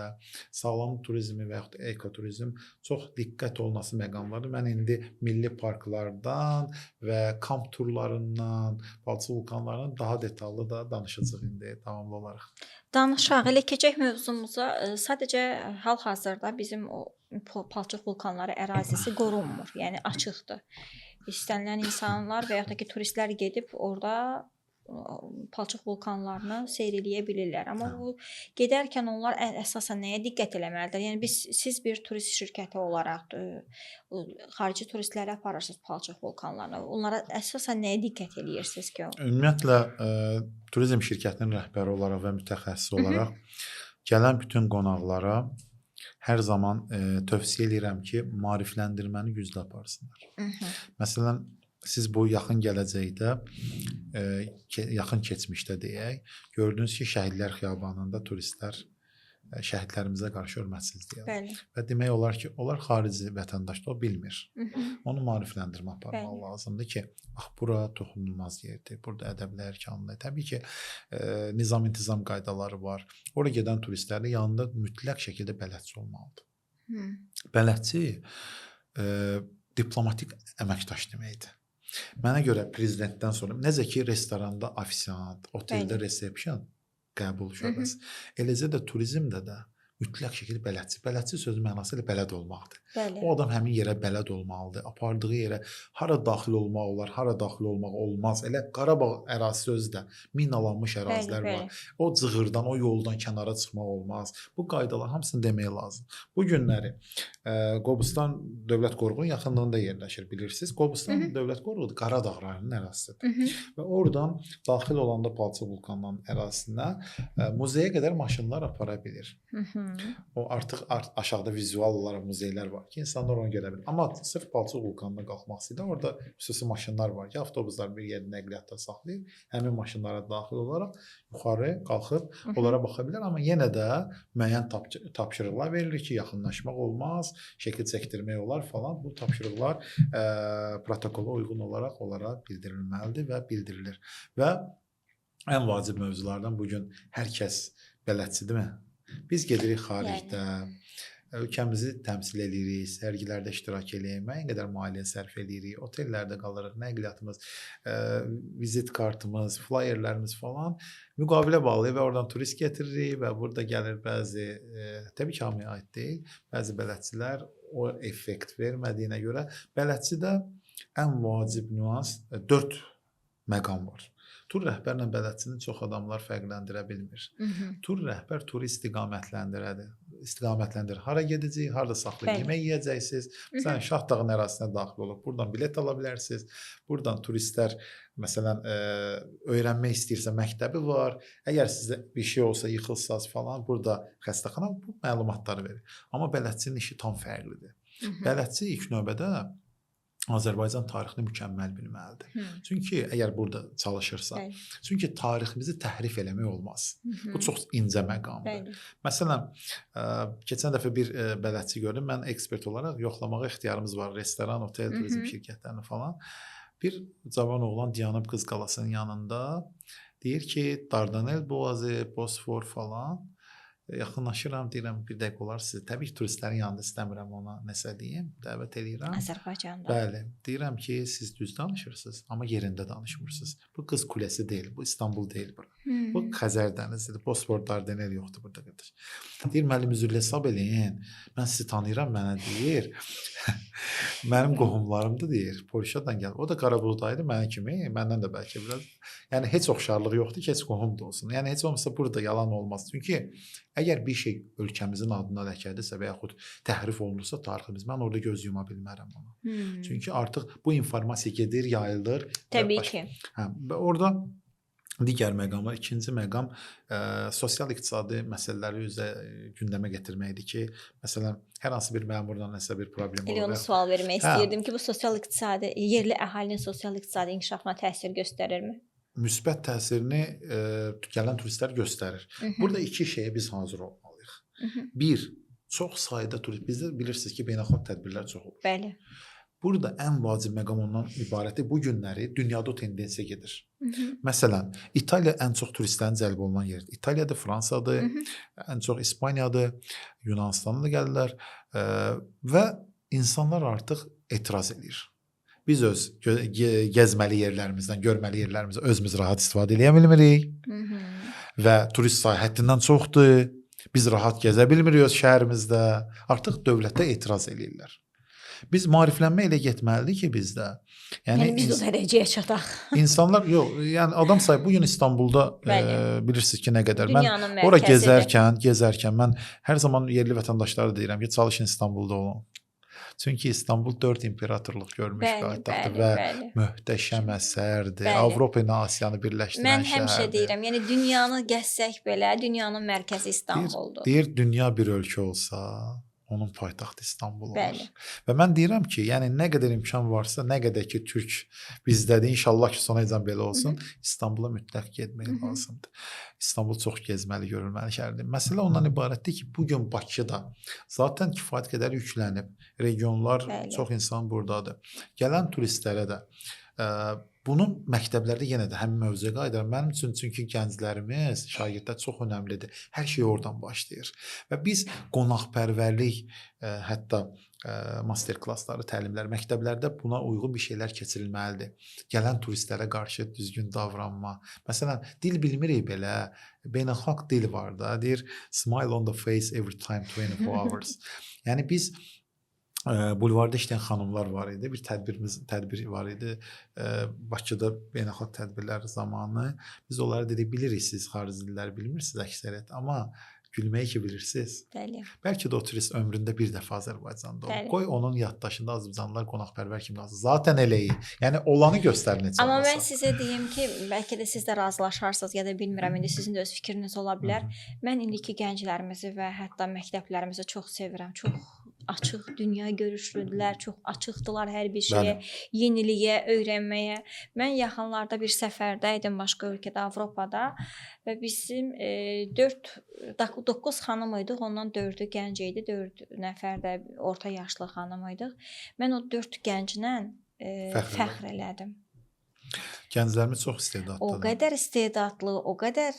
sağlam turizmi və yaxud ekoturizm çox diqqət olunması məqamlardır. Mən indi milli parklardan və kamp turlarından, palçıq vulkanlarından daha detallı da danışacağıq indi davamlı olaraq. Danışaq. Elə keçək mövzumuza. Sadəcə hal-hazırda bizim o palçıq vulkanları ərazisi qorunmur, yəni açıqdır. İstənilən insanlar və yaxud da ki, turistlər gedib orada palçıq vulkanlarını seyr eləyə bilirlər. Amma bu gedərkən onlar əsasən nəyə diqqət eləməlidir? Yəni siz bir turist şirkəti olaraq xarici turistləri aparırsınız palçıq vulkanlarına. Onlara əsasən nəyə diqqət eləyirsiniz ki? Ümumiyyətlə turizm şirkətinin rəhbəri olaraq və mütəxəssis olaraq gələn bütün qonaqlara hər zaman tövsiyə edirəm ki, maarifləndirməni güclü aparsınlar. Məsələn, siz bu yaxın gələcəkdə, yaxın keçmişdə deyək, gördünüz ki, Şəhidlər Xiyabanında turistlər şəhidlərimizə qarşı hörmətsizlik. Bəli. Və demək olar ki, onlar xarici vətəndaşdır, o bilmir. Onu maarifləndirmə aparmaq Bəli. lazımdır ki, bax bura toxunulmaz yerdir. Burada ədəblər erkanlıdır. Təbii ki, nizam-intizam qaydaları var. Ora gedən turistlərin yanında mütləq şəkildə bələdçi olmalıdır. Bələdçi diplomatik əməkdaş deməkdir. Mənə görə prezidentdən sonra necə ki restoranda ofisiant, oteldə resepsiyon qəbul şöbəsi, eləcə də turizmdə də mütləq şəkildə bələdçi. Bələdçi sözü mənası ilə bələd olmaqdır. Bəli. O adam həmin yerə bələd olmalıdır. Apardığı yerə hara daxil olmaq olar, hara daxil olmaq olmaz. Elə Qarabağ ərazisi özü də minalanmış ərazilər var. O cığırdan, o yoldan kənara çıxmaq olmaz. Bu qaydalar hamısını demək lazım. Bu günləri Qobustan Dövlət Qoruğunun yaxınlığında yerləşir, bilirsiniz. Qobustan Dövlət Qoruğu Qaradağ rayonunun ərazisidir. Və oradan daxil olanda Palçıq vulkanının ərazisinə muzeyə qədər maşınlar apara bilir. O artıq aşağıda vizual olaraq muzeylər var ki, insanlar onu görə bilir. Amma sırf Palçıq vulkanına qalxmaq istəyir, orada xüsusi maşınlar var ki, avtobuslar bir yerdə nəqliyyatda saxlayır, həmin maşınlara daxil olaraq yuxarı qalxıb onlara baxa bilər. Amma yenə də müəyyən tapşırıqlar verilir ki, yaxınlaşmaq olmaz, şəkil çəkdirmək olar falan. Bu tapşırıqlar protokola uyğun olaraq onlara bildirilməlidir və bildirilir. Və ən vacib mövzulardan bugün hər kəs bələdçidirmi? Biz gedirik xaricdə, ölkəmizi təmsil edirik, sərgilərdə iştirak edirik, müəyyən qədər maliyyə sərf edirik, otellərdə qalırıq, nəqliyyatımız, vizit kartımız, flyerlərimiz falan müqavilə bağlayır və oradan turist getiririk və burada gəlir bəzi, təbii ki, hamıya aid deyil, bəzi bələdçilər o effekt vermədiyinə görə bələdçidə ən vacib nüans 4 məqam var. Tur rəhbərlə bələdçini çox adamlar fərqləndirə bilmir. Tur rəhbər turu istiqamətləndirir. Hara gedəcəyik, harada saxlayıb yemək yeyəcəksiniz. Məsələn, Şah dağının ərazisinə daxil olub, buradan bilet ala bilərsiniz. Buradan turistlər, məsələn, öyrənmək istəyirsə məktəbi var. Əgər sizdə bir şey olsa, yıxılsaz falan, burada xəstəxana bu məlumatları verir. Amma bələdçinin işi tam fərqlidir. Bələdçi ilk növbədə Azərbaycan tarixini mükəmməl bilməlidir. Çünki əgər burada çalışırsa, çünki tariximizi təhrif eləmək olmaz. Bu çox incə məqamdır. Məsələn, keçən dəfə bir bələdçi gördüm, mən ekspert olaraq yoxlamağa ixtiyarımız var, restoran, otel, turizm şirkətlərini falan. Bir cavan oğlan dayanıb Qız Qalasının yanında deyir ki, Dardanel boğazı, Bosfor falan. Yaxınlaşıram, deyirəm, bir dəqiqə olar sizi. Təbii ki, turistlərin yanında istəmirəm ona nəsə deyim, dəvət edirəm. Azərbaycanda. Bəli, deyirəm ki, siz düz danışırsınız, amma yerində danışmırsınız. Bu Qız Kulesi deyil, bu İstanbul deyil bura. Bu Xəzər dənizidir, Bosfor, Dardanel yoxdur burada qardaş. Deyir, müəllim üzrlə hesab eləyin, mən sizi tanıyıram, mənə deyir. Mənim qohumlarımdır, deyir, Polşadan gəlir. O da Qarabağdaydı, mənə kimi, məndən də bəlkə biraz. Yəni, heç oxşarlığı yoxdur ki, heç qohum da olsun. Yəni, heç olmasa burada yalan olmaz. Çünki əgər bir şey ölkəmizin adına ləkədirsə və yaxud təhrif olunursa tariximiz, mən orada göz yuma bilmərəm ona. Çünki artıq bu informasiya gedir, yayılır. Təbii ki. Və orada digər məqamlar, ikinci məqam sosial-iqtisadi məsələləri üzrə gündəmə gətirməkdir ki, məsələn, hər hansı bir məmurdan nəsə bir problem olur. Elə onu sual vermək istəyirdim ki, bu sosial-iqtisadi, yerli əhalinin sosial-iqtisadi inkişafına təsir göstərirmi? Müsbət təsirini gələn turistlər göstərir. Burada iki şeyə biz hazır olmalıyıq. Bir, çox sayda turist, bizdə bilirsiniz ki, beynəlxalq tədbirlər çox olur. Bəli. Burada ən vacib məqam ondan ibarətdir. Bu günləri dünyada o tendensiya gedir. Məsələn, İtaliya ən çox turistlərin cəlb olunan yerdir. İtaliyadır, Fransadır, ən çox İspaniyadır, Yunanistandan da gəlirlər və insanlar artıq etiraz edir. Biz öz gəzməli yerlərimizdən, görməli yerlərimizdən özümüz rahat istifadə edə bilmirik və turist sayı həddindən çoxdur. Biz rahat gəzə bilmirik öz şəhərimizdə. Artıq dövlətə etiraz edirlər. Biz maariflənmə elə getməlidir ki, bizdə. Yəni biz o dərəcəyə çataq. İnsanlar, yox, yəni adam sayı bugün İstanbulda bilirsiniz ki, nə qədər. Dünyanın mən ora gəzərkən mən hər zaman yerli vətəndaşlara deyirəm ki, çalışın İstanbulda olun. Çünki İstanbul 4 imperatorluq görmüş qayıtdadır və möhtəşəm əsərdir. Avropa ilə Asiyanı birləşdirən şəhərdir. Mən həmişə deyirəm, yəni dünyanı gəzsək belə, dünyanın mərkəzi İstanbuldur. Deyir, dünya bir ölkə olsa, onun paytaxtı İstanbul olur. Bəli. Və mən deyirəm ki, yəni nə qədər imkan varsa, nə qədər ki türk bizdədir, inşallah ki sonaycan belə olsun, İstanbula mütləq getmək lazımdır. İstanbul çox gezməli, görülməli şəhərdir. Məsələ ondan ibarətdir ki, bu gün Bakıda zaten kifayət qədər yüklənib. Regionlar, Bəli. çox insan burdadır. Gələn turistlərə də bunun məktəblərdə yenə də həmin mövzuya qayıdıram. Mənim üçün çünki gənclərimiz, şagirdlər çox önəmlidir. Hər şey oradan başlayır. Və biz qonaqpərvərlik, hətta master klassları, təlimlər, məktəblərdə buna uyğun bir şeylər keçirilməlidir. Gələn turistlərə qarşı düzgün davranma. Məsələn, dil bilmirik belə, beynəlxalq dil var da, deyir smile on the face every time 24 hours. Yəni biz bulvarda işləyən xanımlar var idi. Bir tədbir var idi. Bakıda beynəlxalq tədbirlər zamanı biz onlara dedik, bilirik siz xarici dilləri bilmirsiniz əksəriyyət, amma gülməyi ki bilirsiniz. Bəli. Bəlkə də o turist ömründə bir dəfə Azərbaycanda olur. Bəli. Qoy onun yaddaşında Azərbaycanlılar qonaqpərvər kimi qalsın. Zaten eləyik. Yəni olanı göstərin necə Amma olmasa. mən sizə deyim ki, bəlkə də siz də razılaşarsınız ya da bilmirəm, indi sizin də öz fikriniz ola bilər. Mən indiki gənclərimizi və hətta məktəblərimizi çox sevirəm. Çox açıq dünya görüşlüdülər, çox açıqdılar hər bir şeyə, yeniliyə, öyrənməyə. Mən yaxınlarda bir səfərdə idim başqa ölkədə, Avropada və bizim 9 xanım idik, ondan 4-ü gənc idi, 4 nəfər də orta yaşlı xanım idik. Mən o 4 gənclə fəxr elədim. Gənclərimiz çox O istedadlıdır. qədər istedadlı, o qədər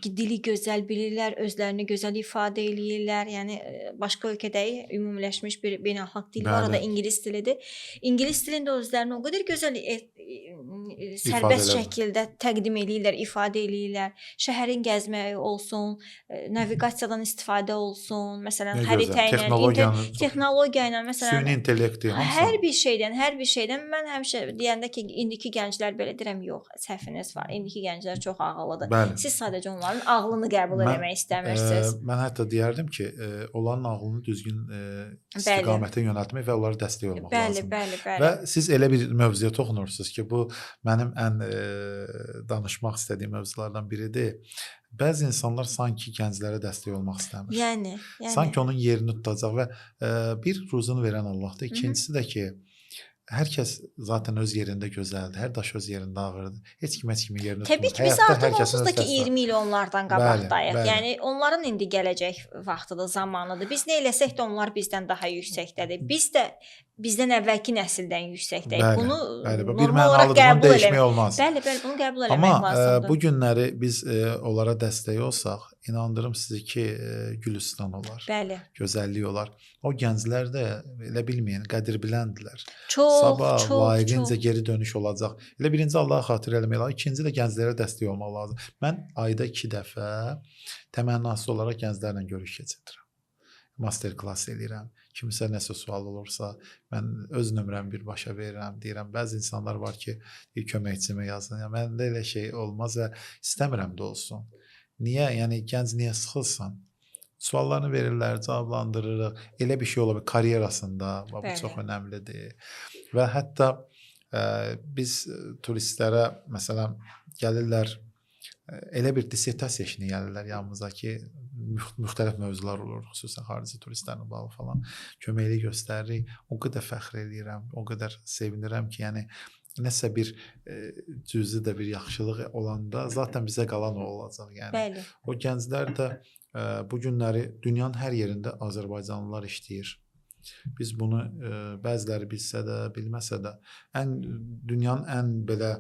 dili gözəl bilirlər, özlərini gözəl ifadə eləyirlər. Yəni başqa ölkədəyi ümumiləşmiş bir beynəlxalq dil var, o da ingilis dilidir. İngilis dilində özlərini o qədər gözəl sərbəst şəkildə təqdim eləyirlər, ifadə eləyirlər. Şəhərin gəzməyi olsun, naviqasiyadan istifadə olsun, məsələn, xəritə ilə, texnologiya ilə, məsələn, süni intellekti, hər bir şeydən mən həmişə deyəndə ki, indiki gənclər belə deyirəm, yox, səhviniz var. İndiki gənclər çox ağıllıdır. Bəli. Siz sadəcə onların ağlını qəbul etmək istəmirsiniz. Mən hətta deyərdim ki, onların ağlını düzgün istiqamətə yönəltmək və onlara dəstək olmaq lazımdır. Bəli. Və siz elə bir mövzuya toxunursunuz ki, bu mənim ən danışmaq istədiyim mövzulardan biridir. Bəzi insanlar sanki gənclərə dəstək olmaq istəmir. Yəni. Sanki onun yerini tutacaq və bir ruzunu verən Allahdır. İkincisi də ki, hər kəs zaten öz yerində gözəldir. Hər daş öz yerində ağırdır. Heç kim kimin yerini tutmur. Təbii ki, biz artıq onsuz da ki 20 il onlardan qabaqdayıq. Bəli. Yəni onların indi gələcək vaxtıdır, zamanıdır. Biz nə eləsək də onlar bizdən daha yüksəkdədir. Biz də bizdən əvvəlki nəsildən yüksəkdəyik. Bunu normal olaraq qəbul etmək olmaz. Bəli, bunu qəbul etmək lazımdır. Amma bu günləri biz onlara dəstək olsaq, inandırım sizi ki, Gülüstan olar. Bəli. Gözəllik olar. O gənclər də elə bilməyin, qədir biləndirlər. Sabah layiqincə geri dönüş olacaq. Elə birinci Allaha xatir eləmək lazım, ikinci də gənclərə dəstək olmaq lazım. Mən ayda 2 dəfə təmənnası olaraq gənclərlə görüş keçirirəm. Master klass eləyirəm. Kimsə nəsə sual olursa, mən öz nömrəmi birbaşa verirəm, deyirəm. Bəzi insanlar var ki, köməkçimə yazın. Yəni, məndə elə şey olmaz və istəmirəm də olsun. Niyə? Yəni, gənc niyə sıxılsın? Suallarını verirlər, cavablandırırıq. Elə bir şey ola bilər karyerasında, bu çox önəmlidir. Və hətta biz turistlərə, məsələn, gəlirlər, elə bir dissertasiya işini gəlirlər yanımıza ki, müxtəlif mövzular olur, xüsusən xarici turistlərlə bağlı falan. Köməklik göstəririk. O qədər fəxr edirəm, o qədər sevinirəm ki, yəni nəsə bir cüzi də bir yaxşılıq olanda zaten bizə qalan o olacaq. Yəni Bəli. o gənclər də bu günləri dünyanın hər yerində Azərbaycanlılar işləyir. Biz bunu bəziləri bilsə də, bilməsə də dünyanın ən belə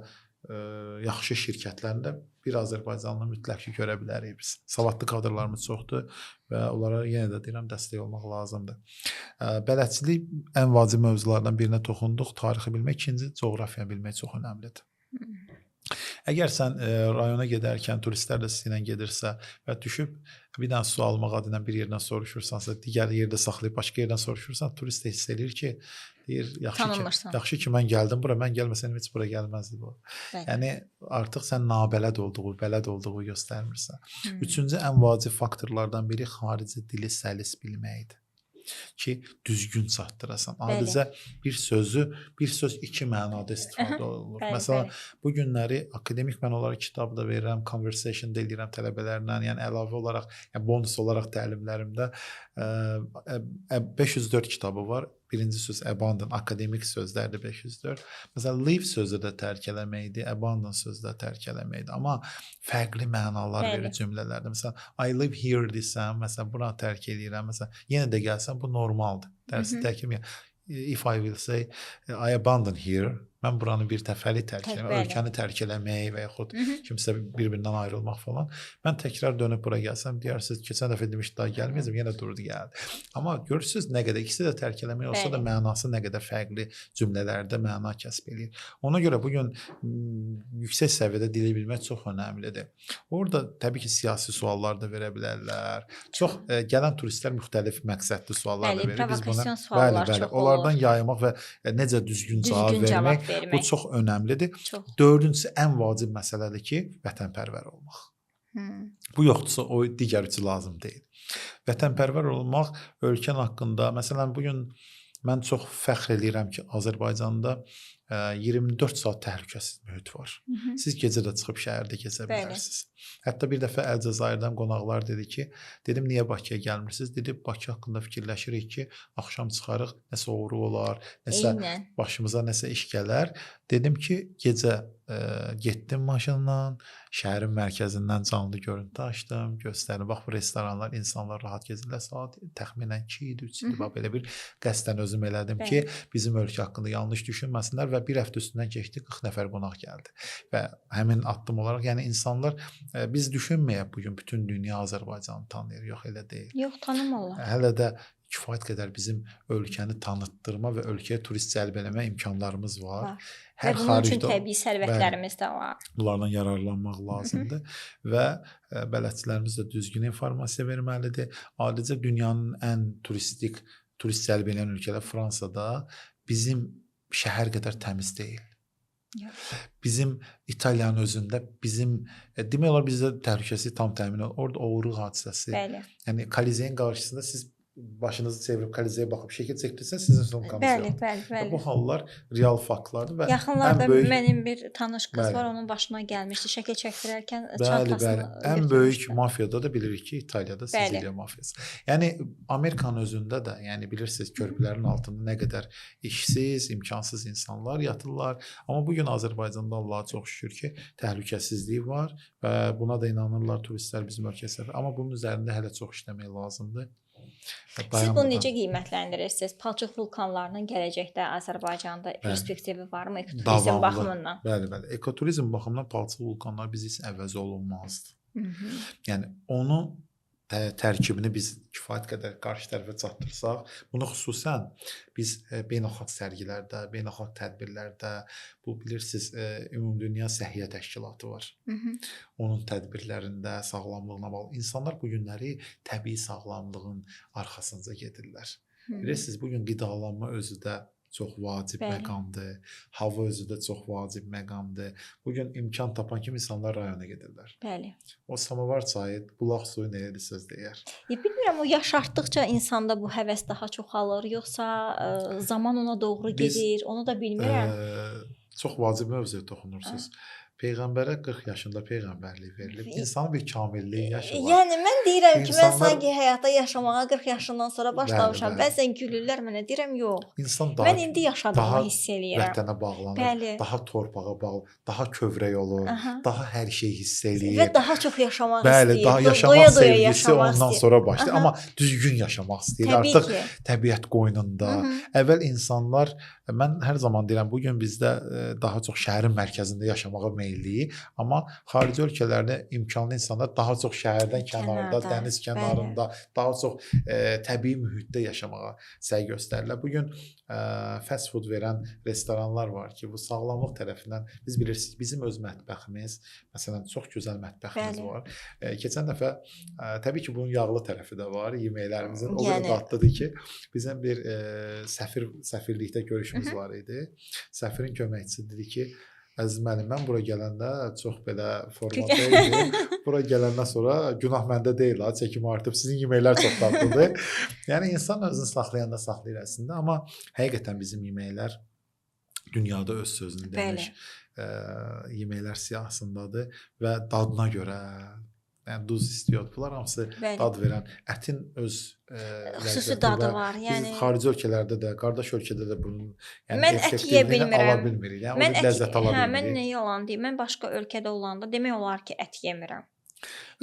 yaxşı şirkətlərində bir Azərbaycanlı mütləq ki görə bilərik biz. Savadlı kadrlarımız çoxdur və onlara yenə də deyirəm dəstək olmaq lazımdır. Bələdçilik ən vacib mövzulardan birinə toxunduq. Tarixi bilmək, ikinci coğrafiyanı bilmək çox önəmlidir. Əgər sən rayona gedərkən turistlər də sizinlə gedirsə və düşüb bir dənə su almaq adına bir yerdən soruşursansa, digər yerdə saxlayıb başqa yerdən soruşursan, turist də hiss edir ki, deyir, yaxşı ki mən gəldim bura, mən gəlməsəm heç bura gəlməzdi bu. Yəni artıq sən nabələd olduğu, bələd olduğu göstərmirsən. Üçüncü ən vacib faktorlardan biri xarici dili səlis bilməkdir. ki, düzgün çatdırasan. Bəli. Adicə bir söz iki mənada istifadə olunur. Bəli, Məsələn, bəli. bu günləri akademik mən olaraq kitab da verirəm, conversation da eləyirəm tələbələrlə, yəni əlavə olaraq, yəni bonus olaraq təlimlərimdə 504 kitabı var. Birinci söz abandon, akademik sözlərdir 504. Məsələn, leave sözü də tərk eləməkdir, abandon sözü də tərk eləməkdir. Amma fərqli mənalar Bəli. verir cümlələrdə. Məsələn, I live here desəm, məsələn, buna tərk eləyirəm. Məsələn, yenə də gəlsən bu normaldır. Dərsi tərk etməyəm. If I will say I abandon here, mən buranı bir təfəli tərk eləmək, Bəli. ölkəni tərk eləmək və yaxud kimsə bir-birindən ayrılmaq falan. Mən təkrar dönüb bura gəlsəm, deyərsiniz, keçən dəfə demişdi daha gəlməyəcəm, yenə durdu gəldi. Amma görürsüz nə qədər ikisi də tərk eləmək olsa da Bəli. mənası nə qədər fərqli cümlələrdə məna kəsb eləyir. Ona görə bu gün yüksək səviyyədə dili bilmək çox önəmlidir. Orada təbii ki, siyasi suallar da verə bilərlər. Çox gələn turistlər müxtəlif məqsədli suallar da Bəli, verir. Biz buna provokasyon suallar çox olur. onlardan yaymaq və necə düzgün cavab Düzgün cavab vermək bu vermək. çox önəmlidir. Çox. Dördüncüsü ən vacib məsələdir ki, vətənpərvər olmaq. Bu yoxdursa o digər üçü lazım deyil. Vətənpərvər olmaq ölkən haqqında, məsələn bu gün mən çox fəxr edirəm ki, Azərbaycanda 24 saat təhlükəsiz mühit var. Siz gecə də çıxıb şəhərdə keçə Bəli. bilərsiniz. Hətta bir dəfə Əlcəzairdən qonaqlar dedi ki, dedim niyə Bakıya gəlmirsiniz? Dedi Bakı haqqında fikirləşirik ki, axşam çıxarıq, nəsə oğru olar, nəsə Eynən. başımıza nəsə iş gələr. Dedim ki, gecə getdim maşınla, şəhərin mərkəzindən canlı görüntü açdım, göstərdim. Bax bu restoranlar, insanlar rahat gezirlər. Saat təxminən 2 idi, 3 idi. Bax belə bir qəsdən özüm elədim ki, bizim ölkə haqqında yanlış düşünməsinlər və bir həftə üstündən keçdi, 40 nəfər qonaq gəldi. Və həmin addım olaraq, yəni insanlar biz düşünməyək bu gün bütün dünya Azərbaycanı tanıyır. Yox, elə deyil. Yox, tanımırlar. Hələ də kifayət qədər bizim ölkəni tanıtdırma və ölkəyə turist cəlb eləmə imkanlarımız var. Və bunun üçün təbii sərvətlərimiz də var. Bunlardan yararlanmaq lazımdır və bələdçilərimiz də düzgün informasiya verməlidir. Adicə dünyanın ən turist cəlb edən ölkələr Fransada bizim şəhər qədər təmiz deyil. Bizim İtaliyanın özündə demək olar bizdə təhlükəsizlik tam təmin olunur. Orada oğurluq hadisəsi. Bəli. Yəni Kolizeyin qarşısında siz başınızı çevirib Kolizeyə baxıb şəkil çəkdirsən sizin sumkanız yox. Bəli. Bu hallar real faktlardır və yaxınlarda mənim bir tanış qız var, onun başına gəlmişdi. Şəkil çəkdirərkən çantasını ən böyük mafiyada da bilirik ki, İtaliyada Siciliya mafiyası. Yəni Amerikanın özündə də, yəni bilirsiniz körpülərin altında nə qədər işsiz, imkansız insanlar yatırlar. Amma bu gün Azərbaycanda Allaha çox şükür ki, təhlükəsizlik var və buna da inanırlar turistlər bizim ölkəyə. Amma bunun üzərində hələ çox işləmək lazımdır. Siz bunu necə qiymətləndirirsiniz? Palçıq vulkanlarının gələcəkdə Azərbaycanda perspektivi varmı ekoturizm baxımından? Bəli. Ekoturizm baxımından palçıq vulkanlar biz heç əvəz olunmazdı. Yəni onu tərkibini biz kifayət qədər qarşı tərəfə çatdırsaq, bunu xüsusən biz beynəlxalq sərgilərdə, beynəlxalq tədbirlərdə, bu bilirsiniz, Ümumdünya Səhiyyə Təşkilatı var. Onun tədbirlərində sağlamlığına bağlı insanlar bu günləri təbii sağlamlığın arxasınca gedirlər. Bilirsiniz, bu gün qidalanma özü də çox vacib məqamdır. Hava özü də çox vacib məqamdır. Bu gün imkan tapan kimi insanlar rayona gedirlər. Bəli. O samovar çayı, bulaq suyu nəyə söz deyər? Bilmirəm, o yaş artdıqca insanda bu həvəs daha çoxalır, yoxsa zaman ona doğru gedir, onu da bilmirəm. Çox vacib mövzuya toxunursunuz. Peyğəmbərə 40 yaşında peyğəmbərlik verilib. İnsanın bir kamilliyi yaşı var. Yəni mən deyirəm ki, mən sanki həyata yaşamağa 40 yaşından sonra başlamışam. Bəzən gülürlər mənə, deyirəm yox. Mən indi yaşadığımı hiss eləyirəm. Vətənə bağlanır, daha torpağa bağlanır, daha kövrək olur, daha hər şey hiss eləyir. Və daha çox yaşamaq istəyir. Bəli, daha yaşamaq sevgisi ondan sonra başlayır. Amma düzgün yaşamaq istəyir. Artıq təbiət qoynunda. Əvvəl insanlar, mən hər zaman deyirəm, bugün bizdə daha çox şəhərin mərkəzində yaşamağa meyilliyi, amma xarici ölkələrdə imkanlı insanlar daha çox şəhərdən kənarda, dəniz kənarında, daha çox təbii mühitdə yaşamağa səy göstərirlər. Bugün fast food verən restoranlar var ki, bu sağlamlıq tərəfindən biz bilirsiniz, bizim öz mətbəximiz, məsələn, çox gözəl mətbəximiz var. Keçən dəfə, təbii ki, bunun yağlı tərəfi də var, yeməklərimizin o qədər dadlıdır ki, bizim bir səfirlikdə görüşümüz var idi. Səfirin köməkçisi dedi ki, Əziz müəllim, mən bura gələndə çox belə formatda idim. Bura gələndən sonra günah məndə deyil ha, çəkim artıb. Sizin yeməklər çox dadlıdır. Yəni insan özünü saxlayanda saxlayır əslində, amma həqiqətən bizim yeməklər dünyada öz sözünü demiş yeməklər siyahısındadır və dadına görə, yəni duz istiyor. Bunlar hamısı dad verən, ətin öz xüsusi dadı var. Yəni biz xarici ölkələrdə də, qardaş ölkədə də bunun mən ət yeyə bilmirəm. Ala bilmirik. Yəni Mən o ləzzət ala bilmirik. Mən nə yalan deyim, mən başqa ölkədə olanda demək olar ki, ət yemirəm.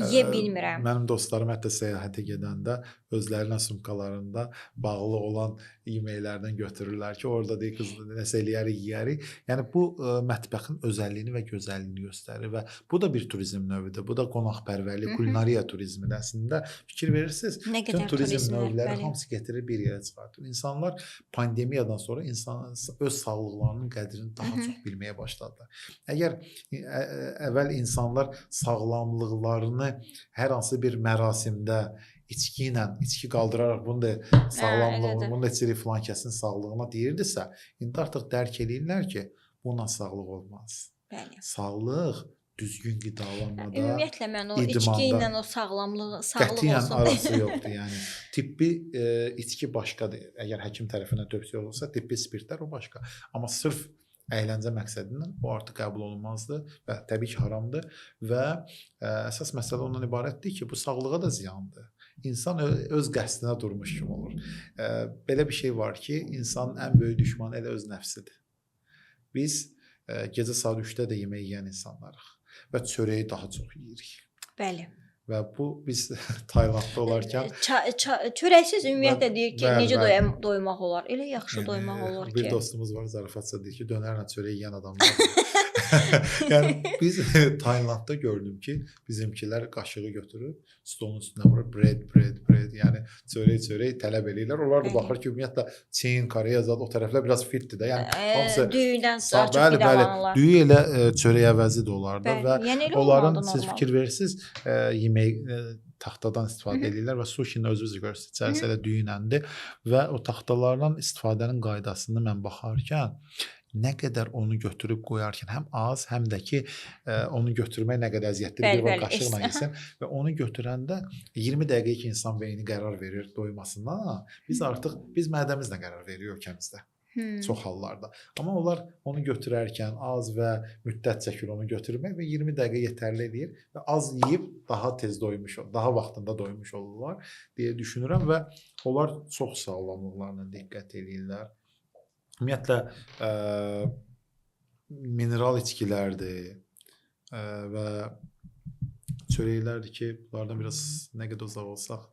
Yeyə bilmirəm. Mənim dostlarım hətta səyahətə gedəndə özlərinin sumkalarında bağlı olan yeməklərdən götürürlər ki, orada deyir qız nəsə eləyərik, yeyərik. Yəni bu mətbəxin özəlliyini və gözəlliyini göstərir və bu da bir turizm növüdür. Bu da qonaqpərvərlik, kulinariya turizmidir. Əslində fikir verirsiniz, bütün turizm növləri hamısı gətirir bir yerə çıxartır. İnsanlar pandemiyadan sonra öz sağlıqlarının qədrini daha çox bilməyə başladılar. Əgər əvvəl insanlar sağlamlıqlarını hər hansı bir mərasimdə içki ilə, içki qaldıraraq bunu da sağlamlığını, bunu da içirik filan kəsin sağlığına deyirdisə, indi artıq dərk edirlər ki, bununla sağlıq olmaz. Bəli. Sağlıq düzgün qidalanmada, ümumiyyətlə mən o içki ilə o sağlamlığı, sağlıq qətiyyən olsun. arası yoxdur. Yəni tibbi içki başqadır. Əgər həkim tərəfindən tövsiyə olunsa, tibbi spirtlər o başqa. Amma sırf əyləncə məqsədindən o artıq qəbul olunmazdır və təbii ki, haramdır və əsas məsələ ondan ibarətdir ki, bu sağlığa da ziyandır. İnsan öz qəsdinə durmuş kimi olur. Belə bir şey var ki, insanın ən böyük düşmanı elə öz nəfsidir. Biz gecə saat 3-də də yemək yeyən insanlarıq və çörəyi daha çox yeyirik. Bəli. Və bu biz Taylandda olarkən çörəksiz ümumiyyətlə deyir ki, necə doymaq olar? Elə yaxşı doymaq olur ki. Bir dostumuz var, zarafatca deyir ki, dönərlə çörək yeyən adamlar. Yəni biz Taylandda gördüm ki, bizimkilər qaşığı götürüb stolun üstünə vurur, bread, yəni çörək tələb eləyirlər. Onlar da baxır ki, ümumiyyətlə Çin, Koreya zad o tərəflər biraz fitdir də. Yəni hamısı düyüdən daha çox qidalanırlar. Düyü ilə çörək əvəzi də onlarda və onların siz fikir verirsiniz, yemək taxtadan istifadə edirlər və sushinin özünüz görürsünüz, içərisində düyü iləndir və o taxtalardan istifadənin qaydasını mən baxarkən nə qədər onu götürüb qoyarkən həm az, həm də ki onu götürmək nə qədər əziyyətlidir, bir qaşıqla yesin və onu götürəndə 20 dəqiqə ki insan beyni qərar verir doymasından, biz mədəmizlə qərar veririk ölkəmizdə. Çox hallarda. Amma onlar onu götürərkən az və müddət çəkir onu götürmək və 20 dəqiqə yetərli edir və az yeyib daha tez doymuş, daha vaxtında doymuş olurlar deyə düşünürəm və onlar çox sağlamlıqlarına diqqət edirlər. Ümumiyyətlə mineral içkilərdir və çörəklərdir ki, bunlardan biraz nə qədər uzaq olsaq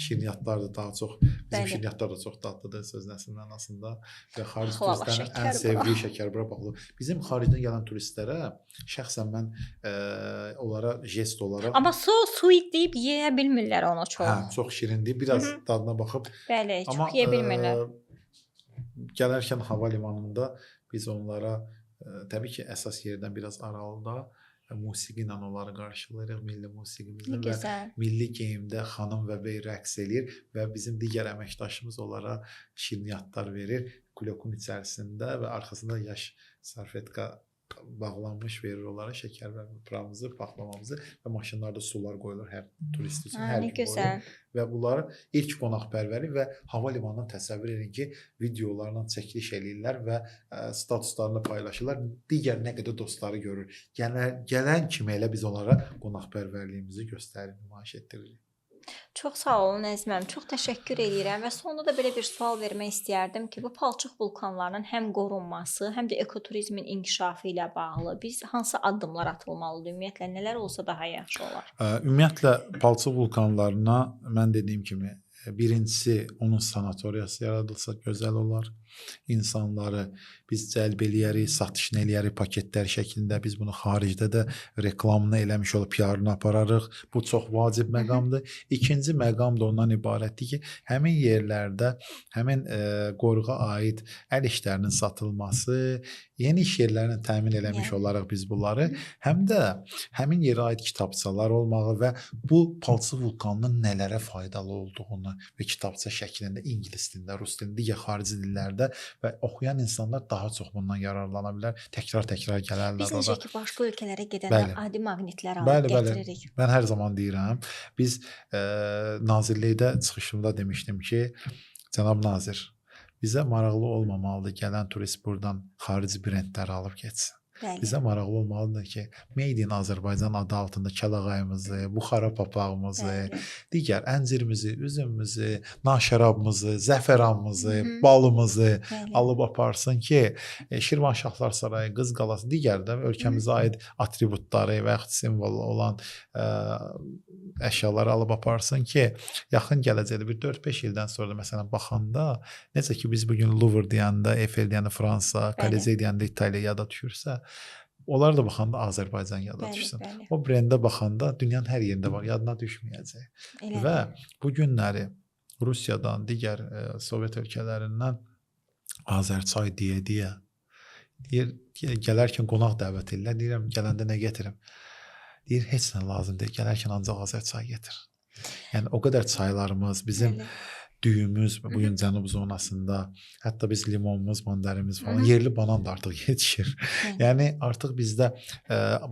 şirniyyatlar da daha çox, bizim şirniyyatlar da çox dadlıdır söz nəslinin anasında və xarici turistlərin ən sevdiyi şəkər bura baxılır. Bizim xaricdən gələn turistlərə şəxsən mən onlara jest olaraq amma sweet deyib yeyə bilmirlər onu çox. Hə, çox şirindir. Biraz dadına baxıb. Bəli, çox yeyə bilmirlər. Gələrkən hava limanında biz onlara təbii ki, əsas yerdən biraz aralıda musiqi ilə onları qarşılayırıq, milli musiqimizlə və milli geyimdə xanım və bey rəqs eləyir və bizim digər əməkdaşımız onlara şirniyyatlar verir kulokun içərisində və arxasında yaş sarfetka bağlanmış verir onlara şəkər və pıramızı, paxlamamızı və maşınlarda sular qoyulur hər turist üçün, hər gün qoyulur. Və bunları ilk qonaqpərvəri və hava limanından təsəvvür edin ki, videolarla çəkiliş eləyirlər və statuslarını paylaşırlar. Digər nə qədər dostları görür. Gələn kimi elə biz onlara qonaqpərvərliyimizi göstərir, nümayiş etdiririk. Çox sağ olun Əziz müəllim, çox təşəkkür edirəm və sonda da belə bir sual vermək istərdim ki, bu palçıq vulkanlarının həm qorunması, həm də ekoturizmin inkişafı ilə bağlı biz hansı addımlar atılmalıdır? Ümumiyyətlə nələr olsa daha yaxşı olar? Ümumiyyətlə palçıq vulkanlarına mən dediyim kimi birincisi onun sanatoriyası yaradılsa gözəl olar. İnsanları biz cəlb eləyərik, satışını eləyərik paketlər şəklində. Biz bunu xaricdə də reklamını eləmiş olub PR-ını apararıq. Bu çox vacib məqamdır. İkinci məqam da ondan ibarətdir ki, həmin yerlərdə həmin qoruğa aid əl işlərinin satılması, yeni iş yerlərini təmin eləmiş olaraq biz bunları, həm də həmin yerə aid kitabçalar olmağı və bu palçıq vulkanının nələrə faydalı olduğunu və kitabça şəklində ingilis dilində, rus dilində, digər xarici dillərdə şəkildə və oxuyan insanlar daha çox bundan yararlana bilər. Təkrar-təkrar gələrlər Biz ora. necə ki, başqa ölkələrə gedəndə Bəli. adi maqnitlər alıb Bəli, bəli. gətiririk. Mən hər zaman deyirəm, biz nazirlikdə çıxışımda demişdim ki, cənab nazir, bizə maraqlı olmamalıdır gələn turist buradan xarici brendləri alıb getsin. Bəli. Bizə maraqlı olmalıdır ki, Made in Azərbaycan adı altında kəlağayımızı, buxara papağımızı, Bəli. digər əncirimizi, üzümümüzü, naşərabımızı, zəfəranımızı, Hı -hı. balımızı Bəli. alıb aparsın ki, Şirvanşahlar Sarayı, Qız Qalası, digər də ölkəmizə aid atributları və yaxud simvol olan əşyaları alıb aparsın ki, yaxın gələcəkdə bir 4-5 ildən sonra da məsələn baxanda, necə ki biz bu gün Louvre deyəndə, Eiffel deyəndə Fransa, Kolizey deyəndə İtaliya yada düşürsə, onlar da baxanda Azərbaycan yada düşsün. Bəli. O brendə baxanda dünyanın hər yerində var, yadına düşməyəcək. Elədir. Və bu günləri Rusiyadan, digər Sovet ölkələrindən Azərçay deyə deyir, gələrkən qonaq dəvət edirlər. Deyirəm, gələndə nə gətirim? Deyir, heç nə lazım deyil, gələrkən ancaq Azərçay gətir. Yəni o qədər çaylarımız, bizim Bəli. düyümüz bu gün cənub zonasında, hətta biz limonumuz, mandarinimiz falan, Hı -hı. yerli banan da artıq yetişir. Bəli. Yəni artıq bizdə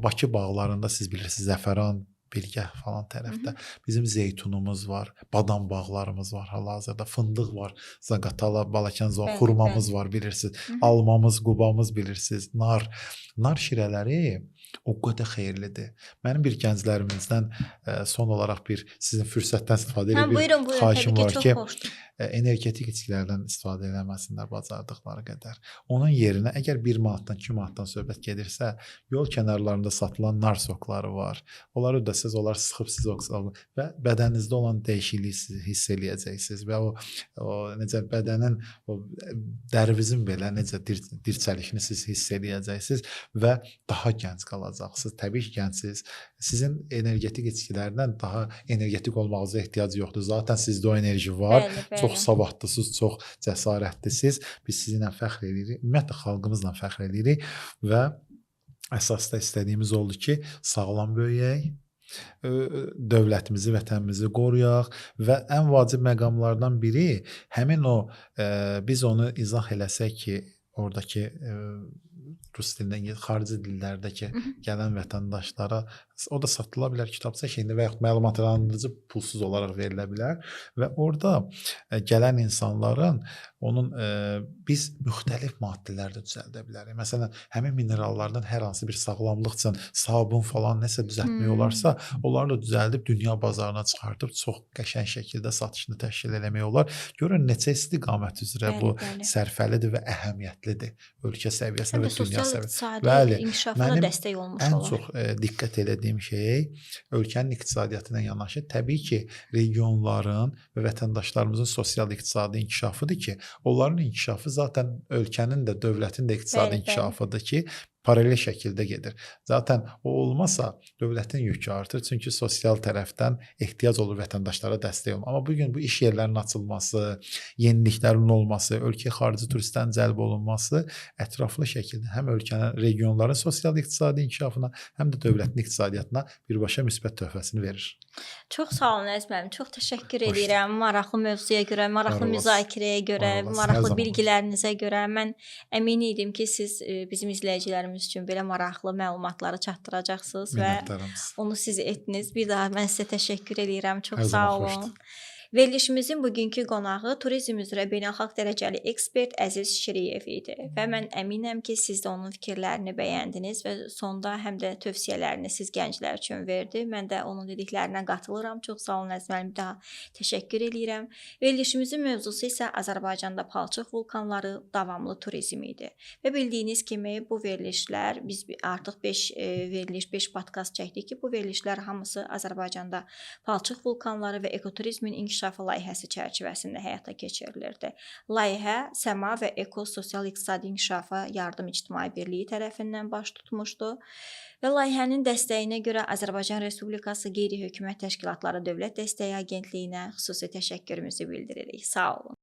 Bakı bağlarında siz bilirsiniz, zəfəran, bilgə falan tərəfdə bizim zeytunumuz var, badam bağlarımız var hal-hazırda, fındıq var, Zaqatala, Balakən, Bəli, xurmamız var bilirsiniz, Hı -hı. almamız, qubamız bilirsiniz, nar şirələri o qədər xeyirlidir. Mənim bir gənclərimizdən son olaraq bir sizin fürsətdən istifadə edib bir Buyurun, xahişim təbii ki, var çox ki, xoşdur. energetik içkilərdən istifadə eləməsinlər bacardıqları qədər. Onun yerinə əgər 1 manatdan, 2 manatdan söhbət gedirsə, yol kənarlarında satılan nar sokları var. Onları ödəsəz, onlar sıxıb sizi oksigen və bədəninizdə olan dəyişikliyi siz hiss eləyəcəksiniz və o necə bədənin o dərinizin belə necə dirçəlişini siz hiss eləyəcəksiniz və daha gənc qalacaqsınız. Təbii ki, gəncsiniz. Sizin energetik içkilərdən daha energetik olmağınıza ehtiyac yoxdur. Zaten sizdə o enerji var. Bəli, bəli. Çox savadlısınız, çox cəsarətlisiniz. Biz sizinlə fəxr edirik. Ümumiyyətlə xalqımızla fəxr edirik və əsas da istədiyimiz oldu ki, sağlam böyüyək, dövlətimizi, vətənimizi qoruyaq və ən vacib məqamlardan biri həmin o biz onu izah eləsək ki, oradakı rus dilində, xarici dillərdəki gələn vətəndaşlara o da satıla bilər kitabça şeklində və yaxud məlumatlandırıcı pulsuz olaraq verilə bilər və orada gələn insanların onun biz müxtəlif maddələrdə düzəldə bilərik. Məsələn, həmin minerallardan hər hansı bir sağlamlıq üçün sabun falan nəsə düzəltmək olarsa, onları da düzəldib dünya bazarına çıxardıb çox qəşəng şəkildə satışını təşkil eləmək olar. Görün neçə istiqamət üzrə bu sərfəlidir və əhəmiyyətlidir ölkə səviyyəsində və dünya səviyyəsində. Bəli, inkişafına dəstək olmuş ən olar. çox diqqət elədiyim şey ölkənin iqtisadiyyatı ilə yanaşı təbii ki, regionların və vətəndaşlarımızın sosial-iqtisadi inkişafıdır ki, onların inkişafı zaten ölkənin də, dövlətin də iqtisadi inkişafıdır ki, paralel şəkildə gedir. Zaten o olmasa dövlətin yükü artır. Çünki sosial tərəfdən ehtiyac olur vətəndaşlara dəstək olmaq. Amma bugün bu iş yerlərinin açılması, yeniliklərin olması, ölkəyə xarici turistlərin cəlb olunması ətraflı şəkildə həm ölkənin, regionların sosial-iqtisadi inkişafına, həm də dövlətin iqtisadiyyatına birbaşa müsbət töhfəsini verir. Çox sağ olun Əziz müəllim, çox təşəkkür edirəm maraqlı mövzuya görə, maraqlı müzakirəyə görə, maraqlı bilgilərinizə görə. Mən əmin idim ki, siz bizim izləyicilərimiz üçün belə maraqlı məlumatları çatdıracaqsınız və onu siz etdiniz. Bir daha mən sizə təşəkkür edirəm. Çox sağ olun. Verilişimizin bugünkü qonağı turizm üzrə beynəlxalq dərəcəli ekspert Əziz Şiriyev idi və mən əminəm ki, siz də onun fikirlərini bəyəndiniz və sonda həm də tövsiyələrini siz gənclər üçün verdi. Mən də onun dediklərinə qatılıram. Çox sağ olun Əziz müəllim, bir daha təşəkkür edirəm. Verilişimizin mövzusu isə Azərbaycanda palçıq vulkanları, davamlı turizm idi. Və bildiyiniz kimi bu verilişlər, biz artıq 5 veriliş, 5 podkast çəkdik ki, bu verilişlər hamısı Azərbaycanda palçıq vulkanları və ekoturizmin inkişafı layihəsi çərçivəsində həyata keçirilirdi. Layihə Səma və Eko Sosial-İqtisadi İnkişafa Yardım İctimai Birliyi tərəfindən baş tutmuşdu və layihənin dəstəyinə görə Azərbaycan Respublikası Qeyri-Hökumət Təşkilatları Dövlət Dəstəyi Agentliyinə xüsusi təşəkkürümüzü bildiririk. Sağ olun.